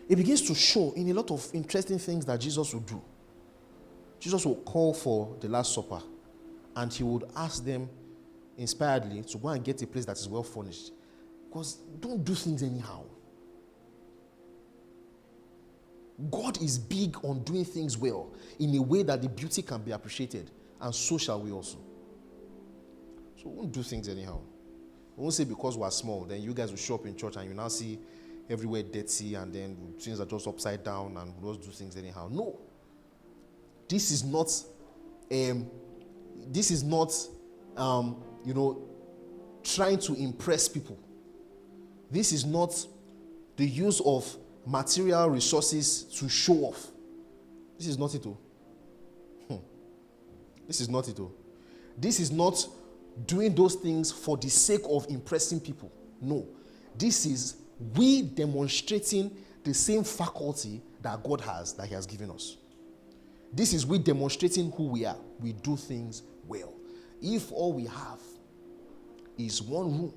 It begins to show in a lot of interesting things that Jesus will do. Jesus will call for the Last Supper, and he would ask them inspiredly to go and get a place that is well furnished. Because don't do things anyhow. God is big on doing things well in a way that the beauty can be appreciated, and so shall we also. So we won't do things anyhow. We won't say because we're small, then you guys will show up in church and you now see everywhere dirty and then things are just upside down and we'll just do things anyhow. No. This is not trying to impress people. This is not the use of material resources to show off. This is not it. This is not it. This is not doing those things for the sake of impressing people. No. This is we demonstrating the same faculty that God has, that He has given us. This is we demonstrating who we are. We do things well. If all we have is one room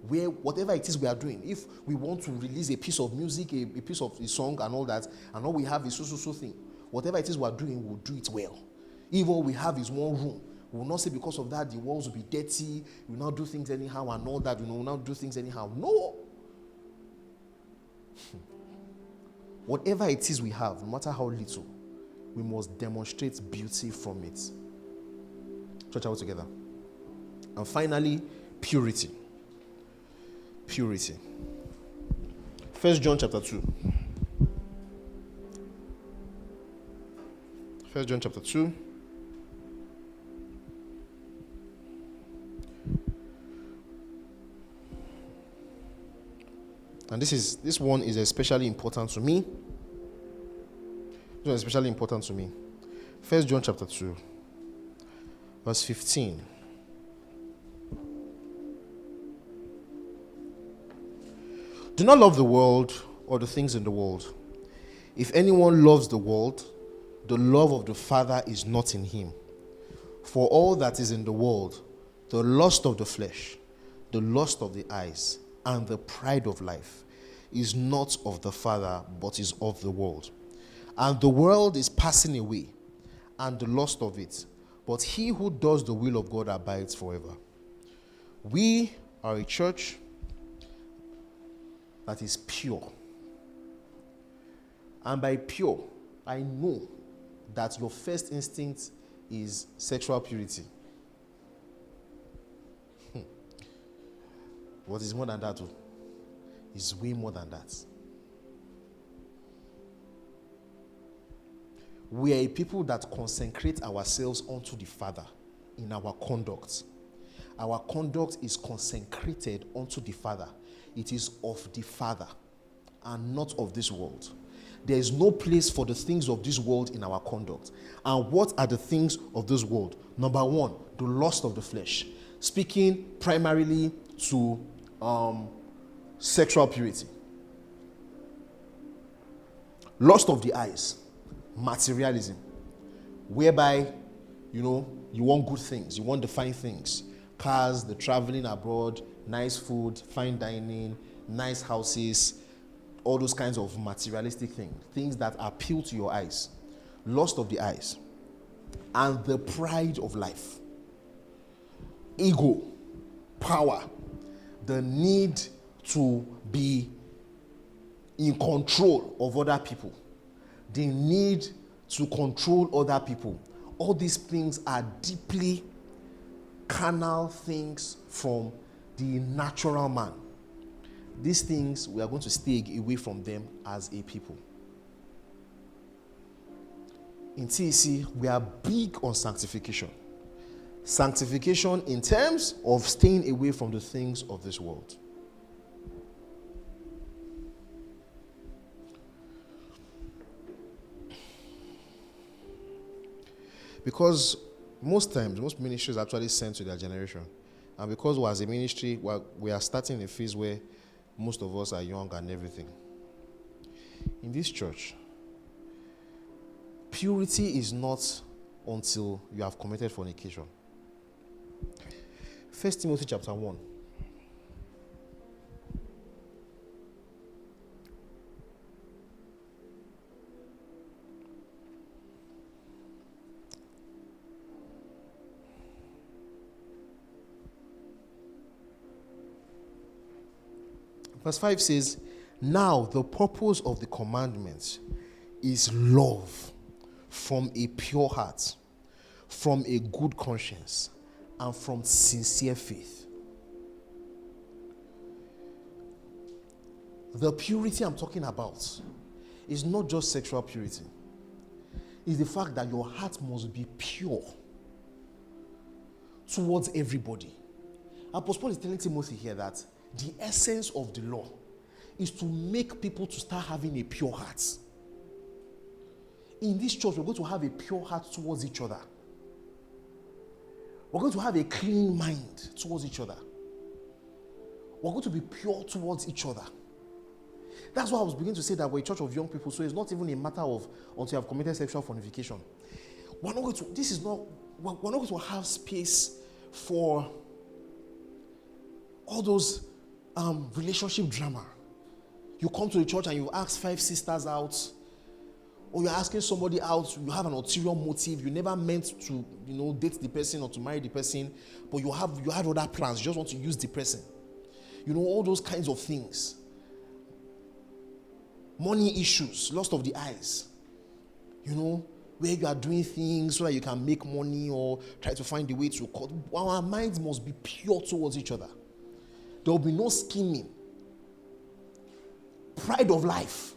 where whatever it is we are doing, if we want to release a piece of music, a piece of a song and all that, and all we have is so thing, whatever it is we are doing, we'll do it well. If all we have is one room, we will not say because of that the walls will be dirty, we will not do things anyhow and all that, we will not do things anyhow. No. Whatever it is we have, no matter how little, we must demonstrate beauty from it. Church, all together. And finally, purity. Purity. 1 John chapter 2. 1 John chapter 2. And this one is especially important to me. This one is especially important to me. 1 John chapter 2, verse 15. Do not love the world or the things in the world. If anyone loves the world, the love of the Father is not in him. For all that is in the world, the lust of the flesh, the lust of the eyes, and the pride of life, is not of the Father, but is of the world. And the world is passing away, and the lust of it. But he who does the will of God abides forever. We are a church that is pure. And by pure, I know that your first instinct is sexual purity. What is more than that? It's way more than that. We are a people that consecrate ourselves unto the Father in our conduct. Our conduct is consecrated unto the Father. It is of the Father and not of this world. There is no place for the things of this world in our conduct. And what are the things of this world? Number one, the lust of the flesh. Speaking primarily to sexual purity. Lust of the eyes. Materialism. Whereby, you want good things. You want the fine things. Cars, the traveling abroad, nice food, fine dining, nice houses, all those kinds of materialistic things. Things that appeal to your eyes. Lust of the eyes. And the pride of life. Ego. Power. The need to be in control of other people. The need to control other people. All these things are deeply carnal things from the natural man. These things, we are going to stay away from them as a people. In TEC, we are big on sanctification. Sanctification in terms of staying away from the things of this world. Because most times, most ministries actually send to their generation. And because we as a ministry, we are starting a phase where most of us are young and everything. In this church, purity is not until you have committed fornication. 1 Timothy chapter 1. Verse 5 says, now the purpose of the commandments is love from a pure heart, from a good conscience, and from sincere faith. The purity I'm talking about is not just sexual purity. It's the fact that your heart must be pure towards everybody. Apostle Paul is telling Timothy here that the essence of the law is to make people to start having a pure heart. In this church, we're going to have a pure heart towards each other. We're going to have a clean mind towards each other. We're going to be pure towards each other. That's why I was beginning to say that we're a church of young people, so it's not even a matter of until you have committed sexual fornication. We're not going to have space for all those relationship drama. You come to the church and you ask 5 sisters out, or you're asking somebody out, you have an ulterior motive, you never meant to, date the person or to marry the person, but you have other plans, you just want to use the person. All those kinds of things. Money issues, lust of the eyes. Where you are doing things so that you can make money or try to find a way to cut. Our minds must be pure towards each other. There will be no scheming. Pride of life.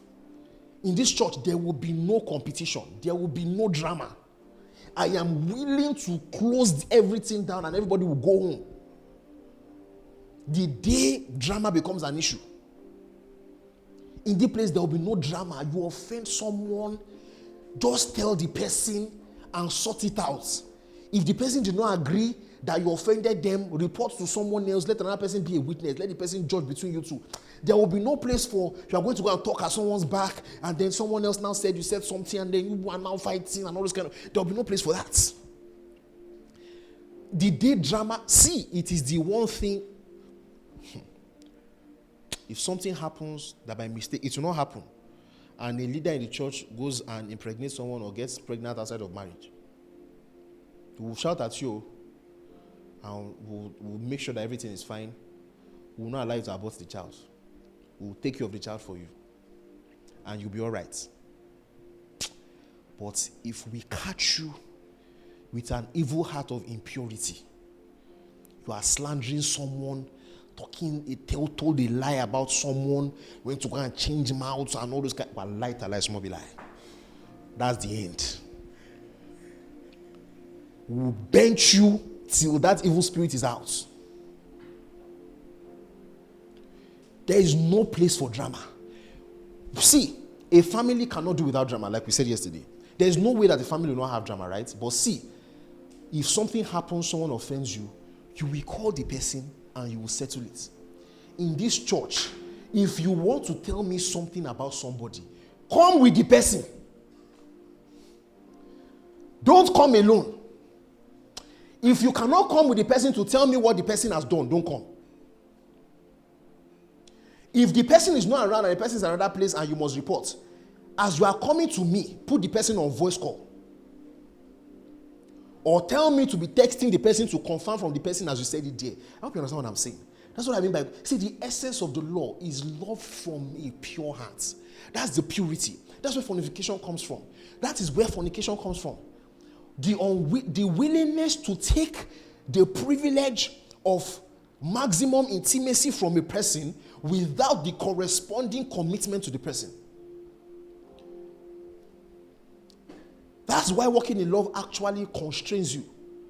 In this church, there will be no competition. There will be no drama. I am willing to close everything down and everybody will go home. The day drama becomes an issue, in this place there will be no drama. You offend someone, just tell the person and sort it out. If the person did not agree that you offended them, report to someone else, let another person be a witness, let the person judge between you two. There will be no place for you are going to go and talk at someone's back and then someone else now said you said something and then you are now fighting and all this kind of. There will be no place for that. The day drama, see, it is the one thing. If something happens that by mistake, it will not happen, and a leader in the church goes and impregnates someone or gets pregnant outside of marriage, we will shout at you and we'll make sure that everything is fine. We will not allow you to abort the child. We will take care of the child for you, and you'll be all right. But if we catch you with an evil heart of impurity, you are slandering someone, told a lie about someone, went to go and change mouths and all those kind. But lie, small be lie. That's the end. We'll bench you till that evil spirit is out. There is no place for drama. See, a family cannot do without drama, like we said yesterday. There is no way that the family will not have drama, right? But see, if something happens, someone offends you, you will call the person and you will settle it. In this church, if you want to tell me something about somebody, come with the person. Don't come alone. If you cannot come with the person to tell me what the person has done, don't come. If the person is not around and the person is in another place and you must report, as you are coming to me, put the person on voice call. Or tell me to be texting the person to confirm from the person as you said it there. I hope you understand what I'm saying. That's what I mean by, see, the essence of the law is love from a pure heart. That's the purity. That's where fornication comes from. That is where fornication comes from. The willingness to take the privilege of maximum intimacy from a person without the corresponding commitment to the person. That's why walking in love actually constrains you.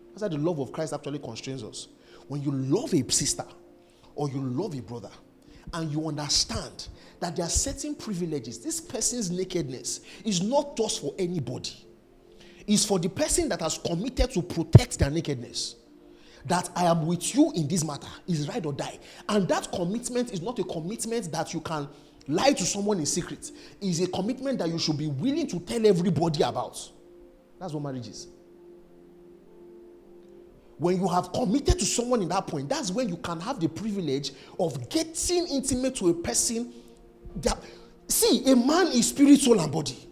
That's why the love of Christ actually constrains us. When you love a sister or you love a brother and you understand that there are certain privileges, this person's nakedness is not just for anybody. It's for the person that has committed to protect their nakedness. That I am with you in this matter is ride or die. And that commitment is not a commitment that you can lie to someone in secret. It's a commitment that you should be willing to tell everybody about. That's what marriage is. When you have committed to someone in that point, that's when you can have the privilege of getting intimate to a person. See, a man is spirit, soul, and body.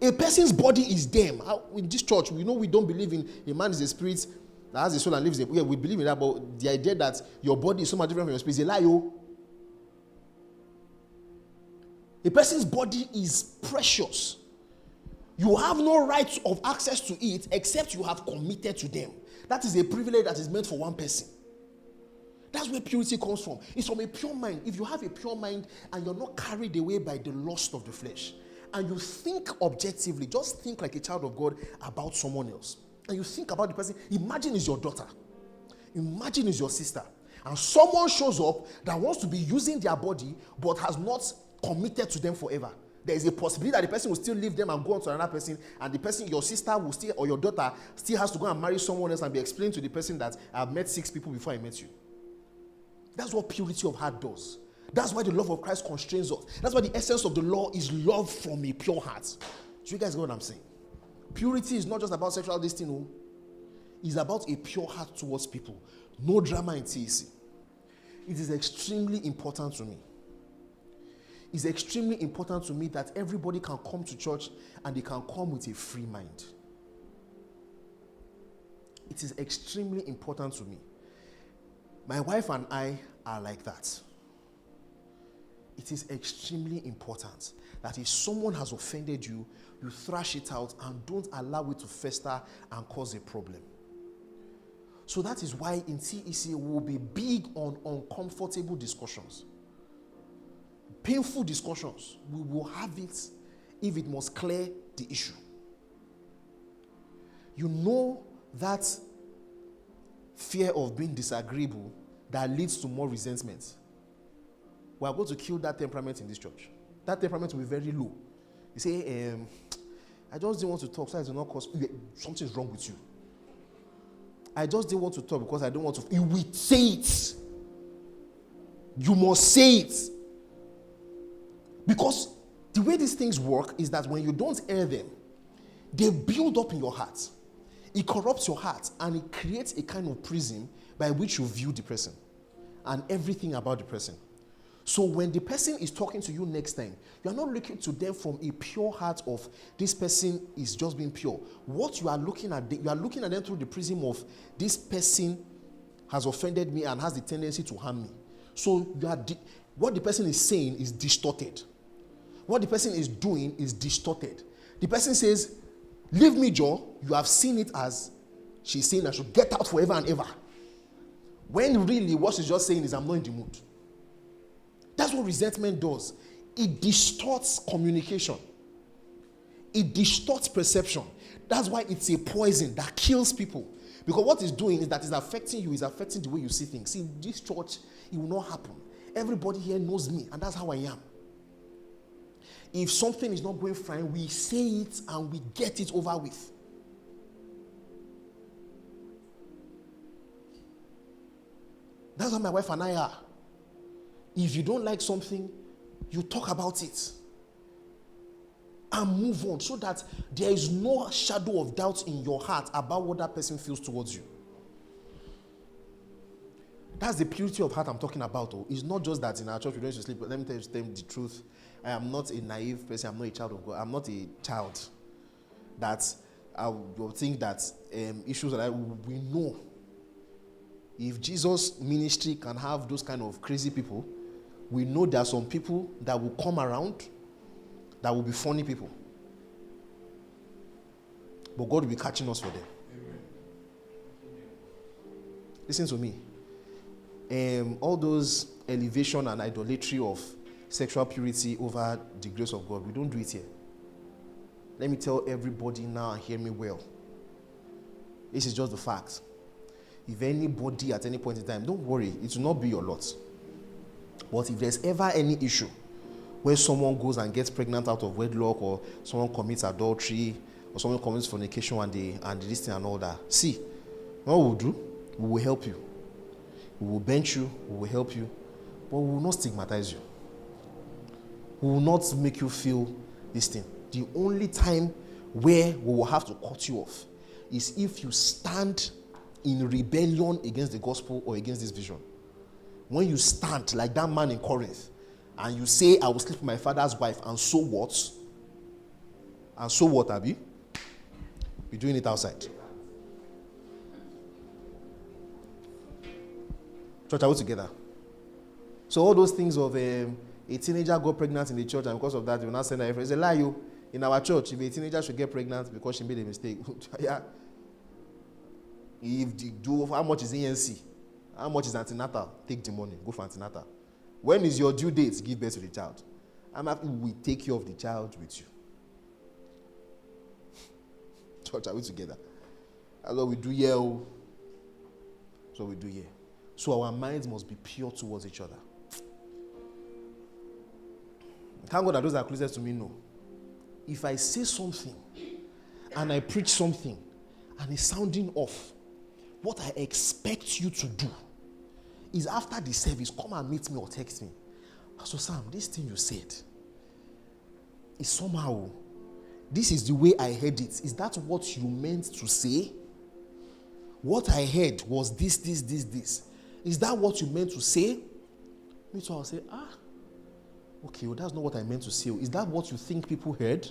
A person's body is them. In this church, we know we don't believe in a man is a spirit that has a soul and lives there. Yeah, we believe in that, but the idea that your body is so much different from your spirit is a lie. Oh. A person's body is precious. You have no right of access to it except you have committed to them. That is a privilege that is meant for one person. That's where purity comes from. It's from a pure mind. If you have a pure mind and you're not carried away by the lust of the flesh, and you think objectively, just think like a child of God about someone else, and you think about the person, imagine it's your daughter, imagine it's your sister, And someone shows up that wants to be using their body but has not committed to them forever. There is a possibility that the person will still leave them and go on to another person, and the person, your sister will still, or your daughter still has to go and marry someone else and be explaining to the person that I've met 6 people before I met you. That's what purity of heart does. That's why the love of Christ constrains us. That's why the essence of the law is love from a pure heart. So you guys know what I'm saying? Purity is not just about sexual destiny. It's about a pure heart towards people. No drama in TEC. It is extremely important to me. It's extremely important to me that everybody can come to church and they can come with a free mind. It is extremely important to me. My wife and I are like that. It is extremely important that if someone has offended you, you thrash it out and don't allow it to fester and cause a problem. So that is why in TEC we will be big on uncomfortable discussions. Painful discussions. We will have it if it must clear the issue. You know that fear of being disagreeable that leads to more resentment. We are going to kill that temperament in this church. That temperament will be very low. You say, I just didn't want to talk, so I do not cause something's wrong with you. I just didn't want to talk because I don't want to. You will say it. You must say it. Because the way these things work is that when you don't air them, they build up in your heart. It corrupts your heart and it creates a kind of prism by which you view the person and everything about the person. So when the person is talking to you next time, you are not looking to them from a pure heart of this person is just being pure. What you are looking at, you are looking at them through the prism of this person has offended me and has the tendency to harm me. So what the person is saying is distorted. What the person is doing is distorted. The person says, leave me, Joe. You have seen it as she's saying I should get out forever and ever. When really what she's just saying is I'm not in the mood. That's what resentment does. It distorts communication. It distorts perception. That's why it's a poison that kills people. Because what it's doing is that it's affecting you, it's affecting the way you see things. See, in this church, it will not happen. Everybody here knows me, and that's how I am. If something is not going fine, we say it and we get it over with. That's how my wife and I are. If you don't like something, you talk about it and move on so that there is no shadow of doubt in your heart about what that person feels towards you. That's the purity of heart I'm talking about. It's not just that in our church we don't used to sleep, but let me tell you the truth. I am not a naive person. I'm not a child of God. I'm not a child that I will think that issues that we know. If Jesus' ministry can have those kind of crazy people, we know there are some people that will come around that will be funny people. But God will be catching us for them. Amen. Listen to me. All those elevation and idolatry of sexual purity over the grace of God, we don't do it here. Let me tell everybody now and hear me well. This is just the fact. If anybody at any point in time, don't worry, it will not be your lot. But if there's ever any issue where someone goes and gets pregnant out of wedlock, or someone commits adultery, or someone commits fornication and this thing and all that, see, what we'll do, we will help you. We will bench you, we will help you, but we will not stigmatize you. We will not make you feel this thing. The only time where we will have to cut you off is if you stand in rebellion against the gospel or against this vision. When you stand like that man in Corinth and you say, I will sleep with my father's wife, and so what? And so what, Abi? We're doing it outside. Church, are we together? So all those things of a teenager got pregnant in the church, and because of that, you will not send her. It's a lie. You in our church, if a teenager should get pregnant because she made a mistake, yeah. If they do, how much is ENC? How much is antenatal? Take the money, go for antenatal. When is your due date? Give birth to the child. I'm happy we take care of the child with you. Church, are we together? That's what we do here. That's what we do here. So our minds must be pure towards each other. Thank God that those that are closest to me know. If I say something and I preach something and it's sounding off, what I expect you to do is after the service, come and meet me or text me. Pastor Sam, this thing you said is somehow, this is the way I heard it. Is that what you meant to say? What I heard was this. Is that what you meant to say? Me too, I'll say, okay, well, that's not what I meant to say. Is that what you think people heard?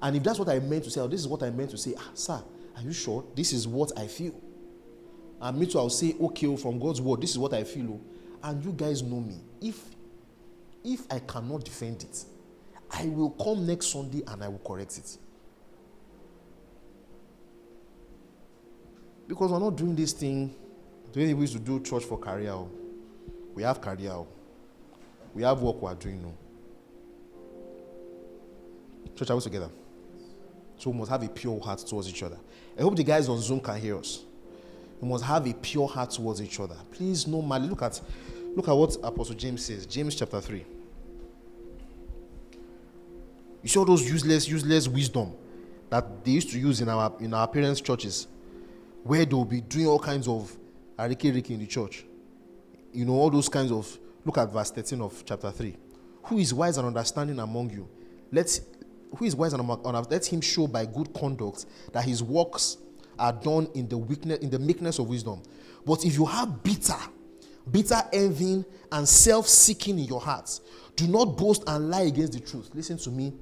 And if that's what I meant to say, or this is what I meant to say, sir, are you sure? This is what I feel. And me too, I'll say, okay, from God's word, this is what I feel. And you guys know me. If I cannot defend it, I will come next Sunday and I will correct it. Because we're not doing this thing the way we used to do church for career. We have career. We have work we are doing now. Church, are we together? So we must have a pure heart towards each other. I hope the guys on Zoom can hear us. We must have a pure heart towards each other. Please, no matter. Look at what Apostle James says. James chapter 3. You see all those useless wisdom that they used to use in our parents' churches, where they'll be doing all kinds of arike in the church. You know, all those kinds of. Look at verse 13 of chapter 3. Who is wise and understanding among you? Let him show by good conduct that his works are done in the meekness of wisdom. But if you have bitter envying and self-seeking in your hearts, do not boast and lie against the truth. Listen to me.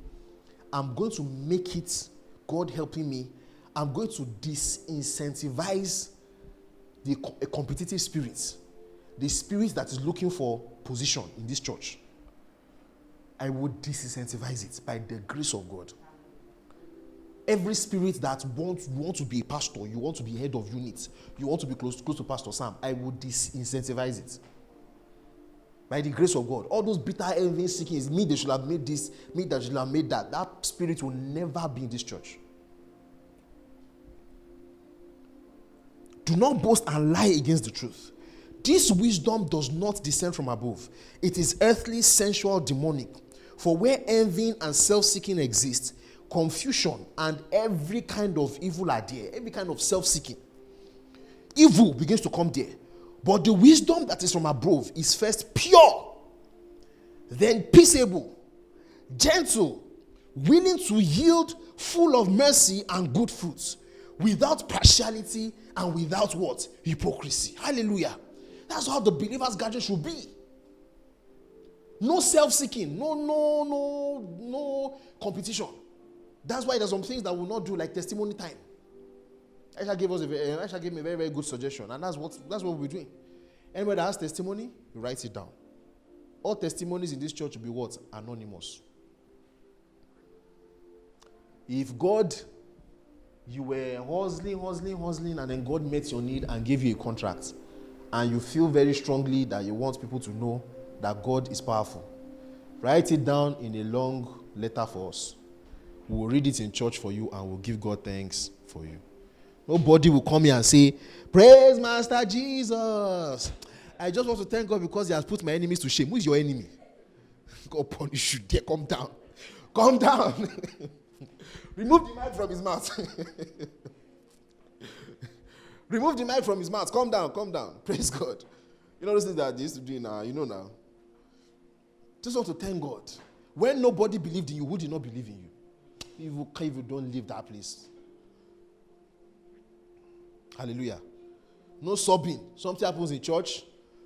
I'm going to make it, God helping me, I'm going to disincentivize the competitive spirits. The spirit that is looking for position in this church. I would disincentivize it by the grace of God. Every spirit that want to be a pastor, you want to be head of units, you want to be close to Pastor Sam, I would disincentivize it. By the grace of God. All those bitter envy seekings, me they should have made this, me that should have made that. That spirit will never be in this church. Do not boast and lie against the truth. This wisdom does not descend from above. It is earthly, sensual, demonic. For where envying and self-seeking exist, confusion and every kind of evil idea, every kind of self-seeking, evil begins to come there. But the wisdom that is from above is first pure, then peaceable, gentle, willing to yield, full of mercy and good fruits, without partiality and without what? Hypocrisy. Hallelujah. That's how the believers' gathering should be. No self-seeking, no competition. That's why there's some things that we'll not do, like testimony time. Aisha gave me a very, very good suggestion, and that's what we're doing. Anybody that has testimony, you write it down. All testimonies in this church will be what? Anonymous. If God, you were hustling, and then God met your need and gave you a contract, and you feel very strongly that you want people to know that God is powerful, write it down in a long letter for us. We'll read it in church for you and we'll give God thanks for you. Nobody will come here and say, praise Master Jesus. I just want to thank God because he has put my enemies to shame. Who is your enemy? God punish you there. Calm down. Calm down. Remove the mic from his mouth. Remove the mic from his mouth. Calm down. Praise God. You know those things that they used to do now. You know now. Just want to thank God. When nobody believed in you, who did not believe in you? If you don't leave that place. Hallelujah. No sobbing. Something happens in church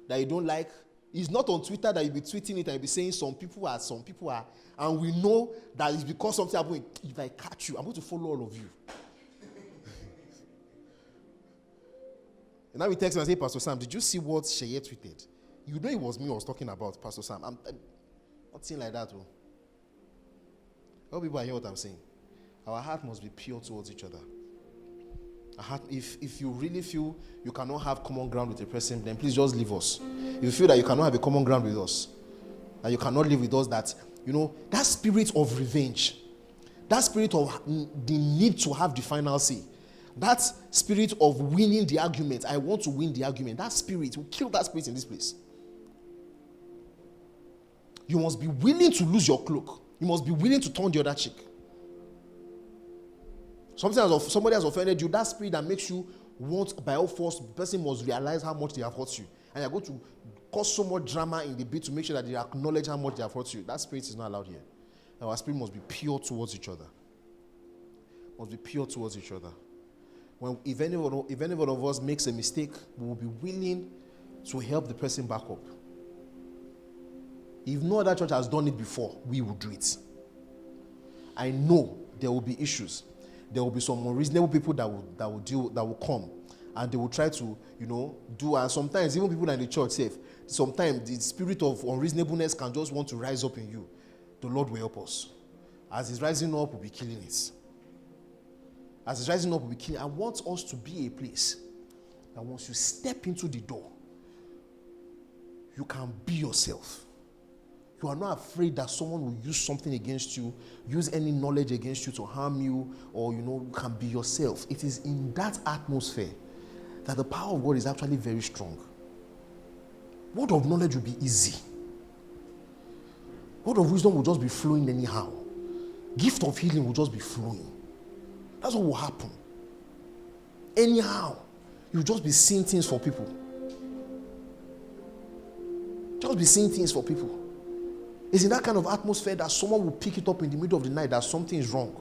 that you don't like. It's not on Twitter that you'll be tweeting it and you'll be saying some people are. And we know that it's because something happened. If I catch you, I'm going to follow all of you. And now we text him and say, Pastor Sam, did you see what Sheye tweeted? You know it was me I was talking about, Pastor Sam. I'm not saying like that. Oh. I hope people hear what I'm saying. Our heart must be pure towards each other. If you really feel you cannot have common ground with a person, then please just leave us. If you feel that you cannot have a common ground with us, that you cannot live with us, that, that spirit of revenge, that spirit of the need to have the final say, That spirit of winning the argument, I want to win the argument, that spirit, will kill that spirit in this place. You must be willing to lose your cloak. You must be willing to turn the other cheek. Sometimes somebody has offended you, that spirit that makes you want by all force, the person must realize how much they have hurt you. And you're going to cause so much drama in the bit to make sure that they acknowledge how much they have hurt you. That spirit is not allowed here. Our spirit must be pure towards each other. Must be pure towards each other. If any one of us makes a mistake, we will be willing to help the person back up. If no other church has done it before, we will do it. I know there will be issues. There will be some unreasonable people that will come, and they will try to, do. And sometimes even people in the church say, sometimes the spirit of unreasonableness can just want to rise up in you. The Lord will help us. As it's rising up, we'll be killing it. As it's rising up, we'll be killing. I want us to be a place that once you step into the door, you can be yourself. You are not afraid that someone will use something against you, use any knowledge against you to harm you, or you can be yourself. It is in that atmosphere that the power of God is actually very strong. Word of knowledge will be easy. Word of wisdom will just be flowing anyhow. Gift of healing will just be flowing. That's what will happen. Anyhow, you'll just be seeing things for people. Just be seeing things for people. It's in that kind of atmosphere that someone will pick it up in the middle of the night that something is wrong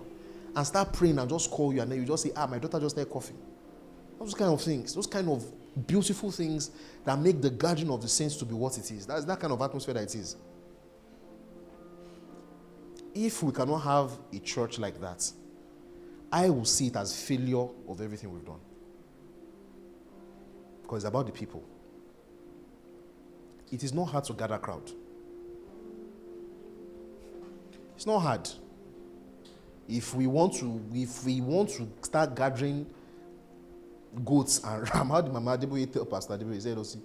and start praying and just call you, and then you just say, my daughter just started coughing. Those kind of things, those kind of beautiful things that make the gathering of the saints to be what it is. That's that kind of atmosphere that it is. If we cannot have a church like that, I will see it as failure of everything we've done. Because it's about the people. It is not hard to gather a crowd. It's not hard. If we want to start gathering goats and ram, how did Mama Adeboye tell Pastor Adeboye? He said, that's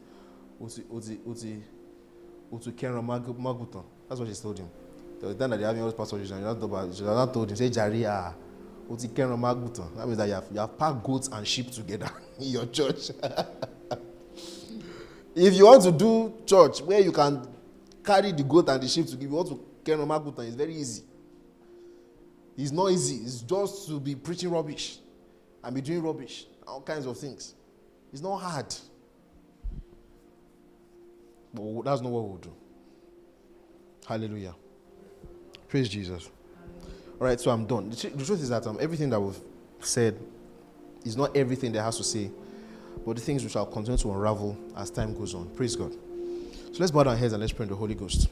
what she told him. The time that they have your pastor, she not told him, say, Jaria, that means that you have packed goats and sheep together in your church. If you want to do church where you can carry the goat and the sheep together, you want to carry Magutan, it's very easy. It's not easy. It's just to be preaching rubbish and be doing rubbish, all kinds of things. It's not hard. But that's not what we'll do. Hallelujah. Praise Jesus. All right, so I'm done. The truth is that everything that we've said is not everything there has to say, but the things which shall continue to unravel as time goes on. Praise God. So let's bow our heads and let's pray in the Holy Ghost.